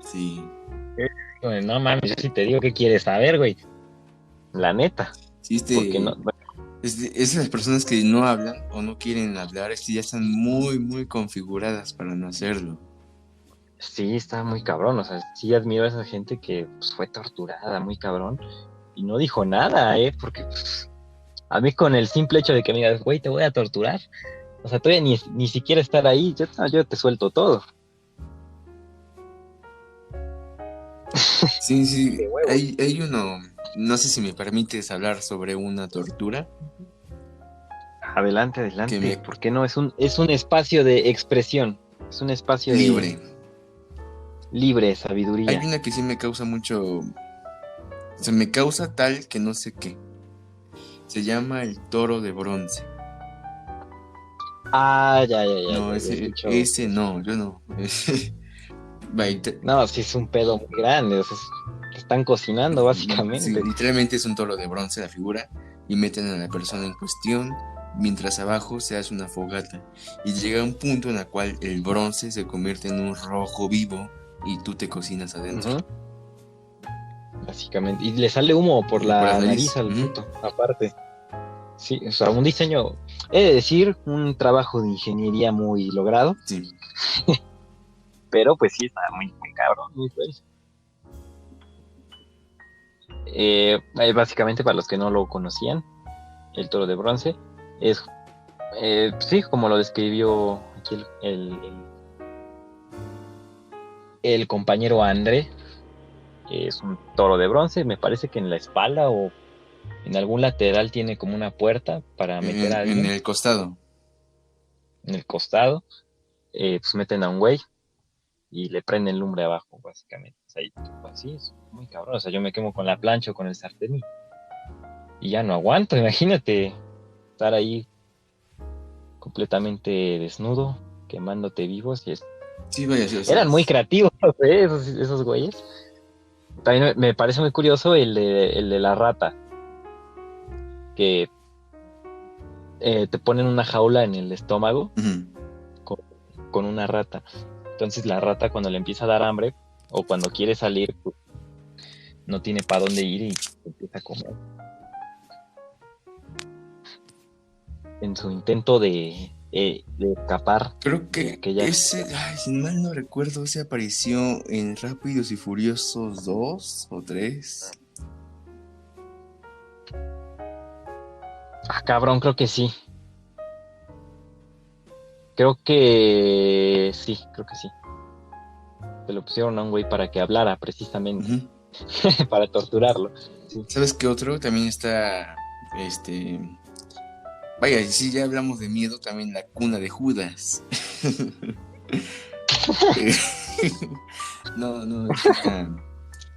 Speaker 2: Sí.
Speaker 1: No mames, yo sí te digo qué quieres saber, güey. La neta,
Speaker 2: Sí,
Speaker 1: porque no,
Speaker 2: esas personas que no hablan o no quieren hablar, ya están muy, muy configuradas para no hacerlo.
Speaker 1: sí, está muy cabrón, o sea, sí admiro a esa gente que pues, fue torturada muy cabrón y no dijo nada, porque pues, a mí con el simple hecho de que me digas, güey, te voy a torturar, o sea, todavía ni siquiera estar ahí, yo te suelto todo.
Speaker 2: Sí, sí,
Speaker 1: De huevos.
Speaker 2: hay uno, no sé si me permites hablar sobre una tortura
Speaker 1: Adelante,
Speaker 2: que
Speaker 1: adelante,
Speaker 2: me
Speaker 1: ¿por qué no? Es un espacio de expresión, es un espacio de
Speaker 2: libre.
Speaker 1: libre
Speaker 2: Hay
Speaker 1: sabiduría.
Speaker 2: una que sí me causa mucho, se me causa tal que no sé qué. Se llama el toro de bronce.
Speaker 1: Ah, ya
Speaker 2: No,
Speaker 1: escucho.
Speaker 2: ese no, yo no. Vaya,
Speaker 1: No, sí es un pedo muy grande, o sea, te están cocinando
Speaker 2: sí,
Speaker 1: básicamente.
Speaker 2: literalmente es un toro de bronce la figura y meten a la persona en cuestión mientras abajo se hace una fogata y llega un punto en el cual el bronce se convierte en un rojo vivo y tú te cocinas adentro.
Speaker 1: Ujú, básicamente. Y le sale humo por
Speaker 2: Por la
Speaker 1: la nariz
Speaker 2: nariz.
Speaker 1: al
Speaker 2: Ujú.
Speaker 1: puto, aparte. Sí, o sea, un diseño, he de decir, un trabajo de ingeniería muy logrado,
Speaker 2: Sí.
Speaker 1: pero pues sí, está muy cabrón, muy fuerte. Básicamente, para los que no lo conocían, el toro de bronce es, sí, como lo describió aquí el compañero André, es un toro de bronce, me parece que en la espalda o en algún lateral tiene como una puerta para meter a
Speaker 2: En
Speaker 1: alguien,
Speaker 2: el costado.
Speaker 1: en el costado, pues meten a un güey, y le prenden lumbre abajo, básicamente. O sea, pues sí, es muy cabrón. O sea, yo me quemo con la plancha o con el sartén y ya no aguanto. Imagínate estar ahí completamente desnudo, quemándote vivos.
Speaker 2: Sí, vaya, sí, o sea,
Speaker 1: Eran muy creativos, esos güeyes. También me parece muy curioso el de la rata, que te ponen una jaula en el estómago
Speaker 2: ujú.
Speaker 1: con, con una rata. Entonces la rata cuando le empieza a dar hambre o cuando quiere salir, pues, no tiene para dónde ir y empieza a comer. En su intento de escapar
Speaker 2: Creo
Speaker 1: de
Speaker 2: que
Speaker 1: aquella...
Speaker 2: ese, ay, si mal no recuerdo, se apareció en Rápidos y Furiosos 2 o 3.
Speaker 1: Ah, cabrón, creo que sí. Creo que sí. Se lo pusieron a un güey para que hablara precisamente,
Speaker 2: Ujú.
Speaker 1: para torturarlo. Sí.
Speaker 2: ¿Sabes qué otro? También está, vaya, y si ya hablamos de miedo, también la cuna de Judas. Eh, no, no, está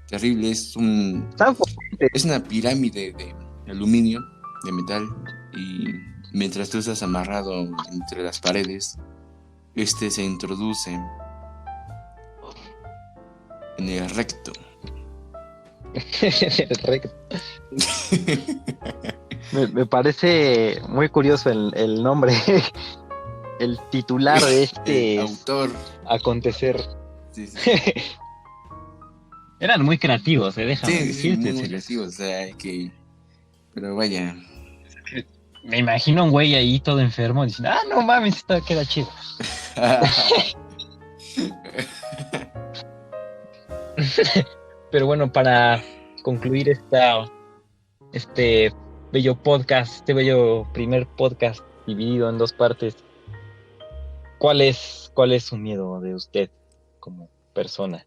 Speaker 2: terrible.
Speaker 1: Están fuertes.
Speaker 2: Es una pirámide de aluminio, de metal, y mientras tú estás amarrado entre las paredes, se introduce en el recto.
Speaker 1: Correcto. Me parece muy curioso el nombre, el titular de
Speaker 2: El
Speaker 1: este
Speaker 2: autor.
Speaker 1: acontecer.
Speaker 2: Sí, sí, sí.
Speaker 1: Eran muy creativos, déjame
Speaker 2: Sí, sí, muy,
Speaker 1: decirte.
Speaker 2: muy creativo, o sea, que... Pero vaya.
Speaker 1: Me imagino a un güey ahí todo enfermo diciendo, ah, no mames, esto queda chido. Pero bueno, para concluir este bello podcast, este bello primer podcast dividido en dos partes, ¿cuál es su miedo de usted como persona?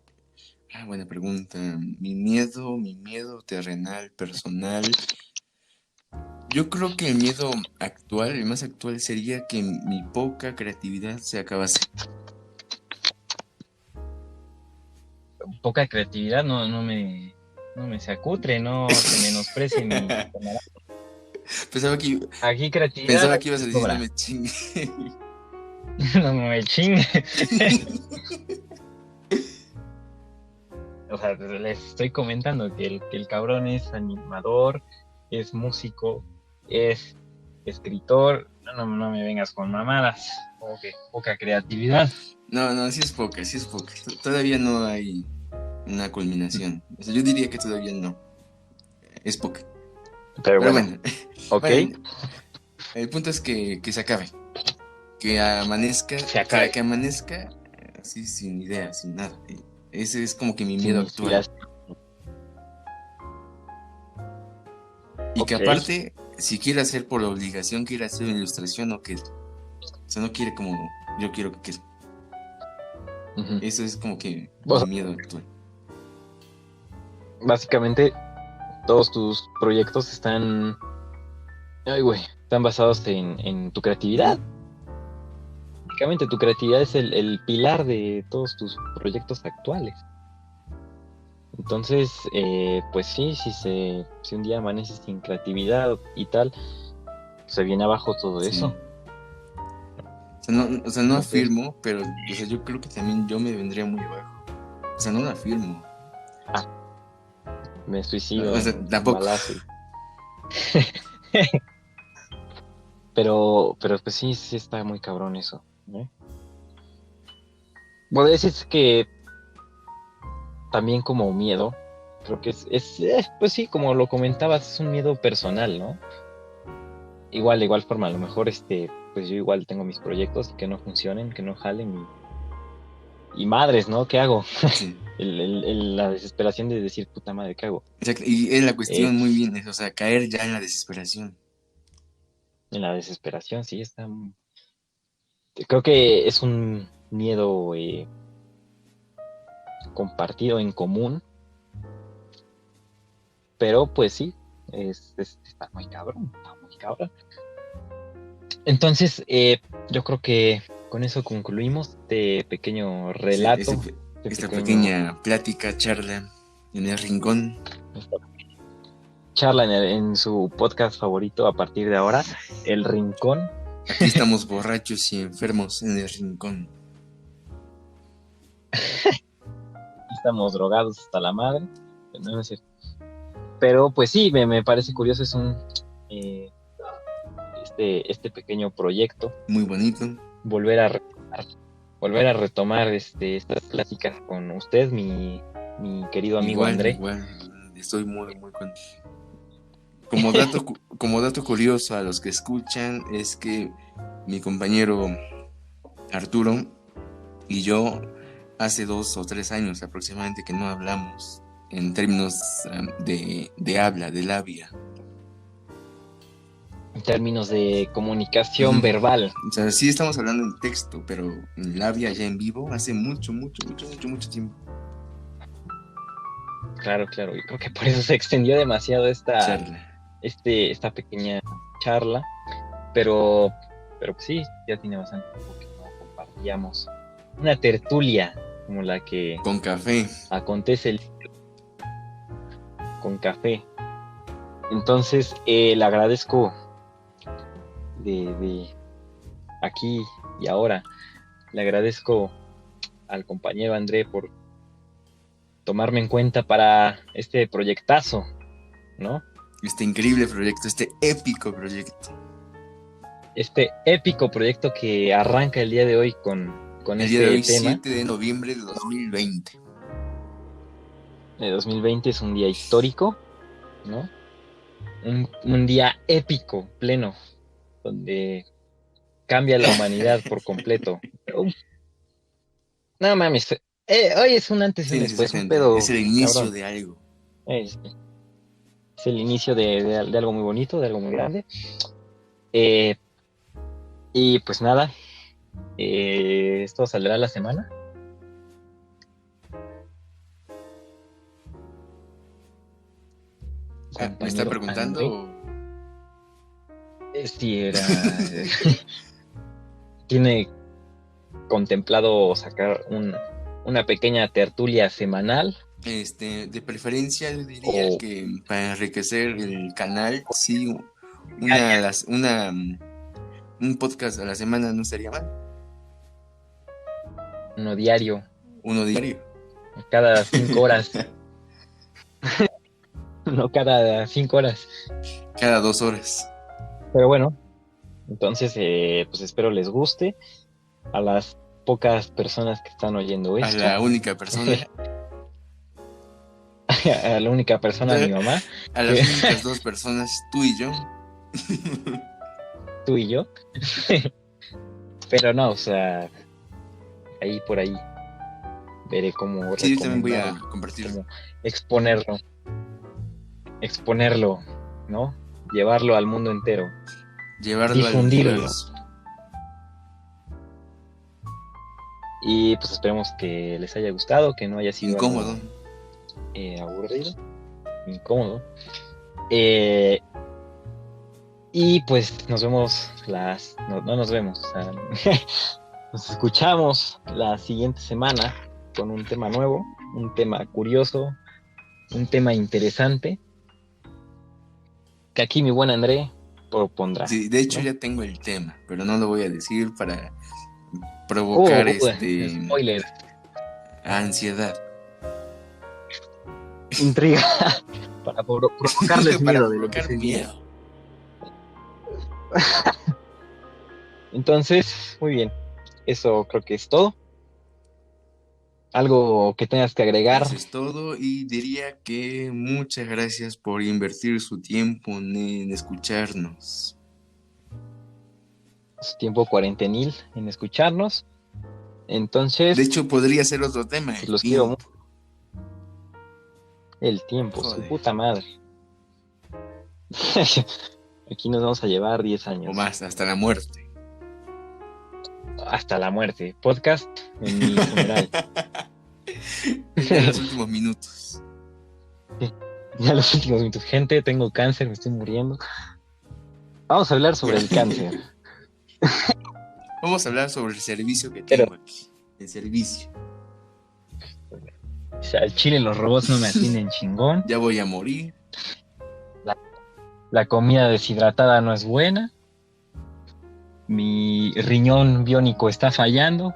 Speaker 2: Buena pregunta. Mi miedo terrenal, personal. Yo creo que el miedo actual, el más actual, sería que mi poca creatividad se acabase.
Speaker 1: Poca creatividad, no me se acutre, no se menosprecie mi camarada.
Speaker 2: Pensaba que,
Speaker 1: Aquí creatividad
Speaker 2: pensaba que ibas a decir no
Speaker 1: sobra.
Speaker 2: me chingue.
Speaker 1: No me chingue. O sea, les estoy comentando que el cabrón es animador, es músico, es escritor. No me vengas con mamadas. Como que poca creatividad.
Speaker 2: No, no, sí es poca, sí es poca. Todavía no hay una culminación. O sea, yo diría que todavía no. Es poca.
Speaker 1: Pero
Speaker 2: Pero
Speaker 1: bueno,
Speaker 2: bueno,
Speaker 1: ok,
Speaker 2: bueno, el punto es que se acabe. Que amanezca,
Speaker 1: se
Speaker 2: que
Speaker 1: acabe.
Speaker 2: amanezca así sin idea, sin nada. Ese es como que mi
Speaker 1: Sin
Speaker 2: miedo actual.
Speaker 1: inspiración.
Speaker 2: Y que
Speaker 1: Ok.
Speaker 2: aparte, si quiere hacer por obligación, quiere hacer una ilustración o quede. O sea, no quiere como yo quiero que quede.
Speaker 1: Ujú.
Speaker 2: Eso es como que
Speaker 1: O
Speaker 2: mi
Speaker 1: sea,
Speaker 2: miedo actual.
Speaker 1: básicamente, todos tus proyectos ay, güey, están basados en tu creatividad.
Speaker 2: Ujú.
Speaker 1: Básicamente, tu creatividad es el pilar de todos tus proyectos actuales. Entonces, pues sí, si un día amaneces sin creatividad y tal, se viene abajo todo
Speaker 2: Sí.
Speaker 1: eso.
Speaker 2: O sea, no
Speaker 1: Entonces,
Speaker 2: afirmo, pero o sea, yo creo que también yo me vendría muy abajo. O sea, no lo afirmo.
Speaker 1: ah, me
Speaker 2: No,
Speaker 1: suicido
Speaker 2: o sea,
Speaker 1: en un
Speaker 2: tampoco.
Speaker 1: balazo. Pero pues sí está muy cabrón eso, ¿eh? Bueno, decir que también como miedo, creo que pues sí, como lo comentabas, es un miedo personal, ¿no? Igual, de igual forma, a lo mejor pues yo igual tengo mis proyectos y que no funcionen, que no jalen y madres, ¿no? ¿Qué hago?
Speaker 2: Sí.
Speaker 1: La desesperación de decir, puta madre, ¿qué hago?
Speaker 2: Exacto. Y es la cuestión muy
Speaker 1: Es
Speaker 2: bien, o sea, caer ya en la desesperación.
Speaker 1: en la desesperación, sí, creo que es un miedo compartido en común, pero pues sí, está muy cabrón, está muy cabrón. Entonces, yo creo que con eso concluimos este pequeño
Speaker 2: Sí,
Speaker 1: relato.
Speaker 2: esta pequeña plática, charla en el rincón.
Speaker 1: Charla en su podcast favorito a partir de ahora, El Rincón.
Speaker 2: Aquí estamos borrachos y enfermos en el rincón.
Speaker 1: Estamos drogados hasta la madre. No es cierto. Pero pues sí, me parece curioso, es un este pequeño proyecto.
Speaker 2: Muy bonito.
Speaker 1: Volver a retomar estas pláticas con usted, mi querido amigo André.
Speaker 2: Igual, estoy muy contento. Como dato curioso a los que escuchan, es que mi compañero Arturo y yo hace 2 o 3 años aproximadamente que no hablamos en términos de habla, de labia.
Speaker 1: En términos de comunicación verbal.
Speaker 2: O sea, sí estamos hablando en texto, pero en labia ya en vivo hace mucho tiempo.
Speaker 1: Claro, y creo que por eso se extendió demasiado esta pequeña charla, pero sí, ya tiene bastante tiempo que no compartíamos una tertulia como la que
Speaker 2: con café
Speaker 1: acontece con café. Entonces le agradezco de aquí y ahora, le agradezco al compañero André por tomarme en cuenta para este proyectazo, ¿no?
Speaker 2: Este increíble proyecto, este épico proyecto.
Speaker 1: Este épico proyecto que arranca el día de hoy con
Speaker 2: el
Speaker 1: este
Speaker 2: día de hoy,
Speaker 1: tema.
Speaker 2: 7 de noviembre de 2020.
Speaker 1: De 2020 es un día histórico, ¿no? Un día épico, pleno, donde cambia la humanidad por completo. No mames, hoy es un antes y un después, un pedo.
Speaker 2: Es el inicio
Speaker 1: cabrón.
Speaker 2: de algo.
Speaker 1: Es el inicio de algo muy bonito, de algo muy grande. Y pues nada, esto saldrá la semana.
Speaker 2: ¿Me está preguntando?
Speaker 1: Sí, era. Tiene contemplado sacar una pequeña tertulia semanal.
Speaker 2: De preferencia, yo diría que para enriquecer el canal, sí, un podcast a la semana no estaría mal.
Speaker 1: Uno diario.
Speaker 2: Cada
Speaker 1: 5 horas. No cada 5 horas.
Speaker 2: Cada 2 horas.
Speaker 1: Pero bueno, entonces pues espero les guste a las pocas personas que están oyendo esto.
Speaker 2: A la única persona.
Speaker 1: A la única persona, mi mamá.
Speaker 2: A las únicas 2 personas, tú y yo.
Speaker 1: Tú y yo. Pero no, o sea, ahí por ahí veré cómo
Speaker 2: sí, yo también voy a compartirlo.
Speaker 1: Exponerlo, ¿no? Llevarlo al mundo entero.
Speaker 2: Difundirlo.
Speaker 1: Y pues esperemos que les haya gustado, que no haya sido
Speaker 2: incómodo.
Speaker 1: Aburrido. Incómodo. Y pues nos vemos no nos vemos, o sea, nos escuchamos la siguiente semana con un tema nuevo, un tema curioso, un tema interesante, que aquí mi buen André propondrá.
Speaker 2: Sí, de hecho, ¿no? Ya tengo el tema, pero no lo voy a decir para provocar
Speaker 1: spoiler.
Speaker 2: Ansiedad.
Speaker 1: Intriga. Para provocarles miedo de lo que se viene. Entonces, muy bien. Eso creo que es todo. ¿Algo que tengas que agregar?
Speaker 2: Eso es todo, y diría que muchas gracias por invertir su tiempo en escucharnos.
Speaker 1: Su tiempo cuarentenil en escucharnos. Entonces...
Speaker 2: De hecho, podría ser otro tema.
Speaker 1: Pues los quiero mucho. El tiempo, joder. Su puta madre. Aquí nos vamos a llevar 10 años.
Speaker 2: O más, hasta la muerte.
Speaker 1: Hasta la muerte. Podcast en mi funeral.
Speaker 2: En los últimos minutos.
Speaker 1: Ya los últimos minutos. Gente, tengo cáncer, me estoy muriendo. Vamos a hablar sobre el cáncer.
Speaker 2: Vamos a hablar sobre el servicio que
Speaker 1: Pero-
Speaker 2: tengo aquí. El servicio.
Speaker 1: O sea, al chile los robots no me atienden chingón.
Speaker 2: Ya voy a morir.
Speaker 1: La comida deshidratada no es buena. Mi riñón biónico está fallando.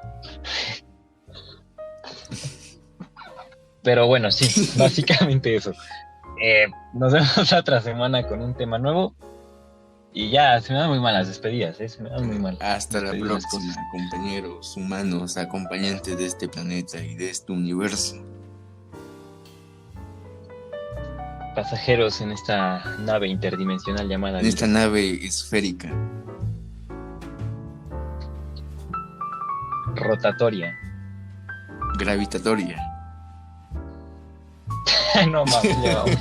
Speaker 1: Pero bueno, sí, básicamente eso. Nos vemos la otra semana con un tema nuevo. Y ya, se me dan muy mal las despedidas, se me dan muy mal.
Speaker 2: Hasta la
Speaker 1: Despedir las
Speaker 2: próxima, compañeros humanos, acompañantes de este planeta y de este universo.
Speaker 1: Pasajeros en esta nave interdimensional llamada
Speaker 2: En esta
Speaker 1: vida.
Speaker 2: nave esférica.
Speaker 1: Rotatoria.
Speaker 2: Gravitatoria.
Speaker 1: No mames, ya vamos.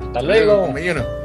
Speaker 1: Hasta luego.
Speaker 2: Compañero.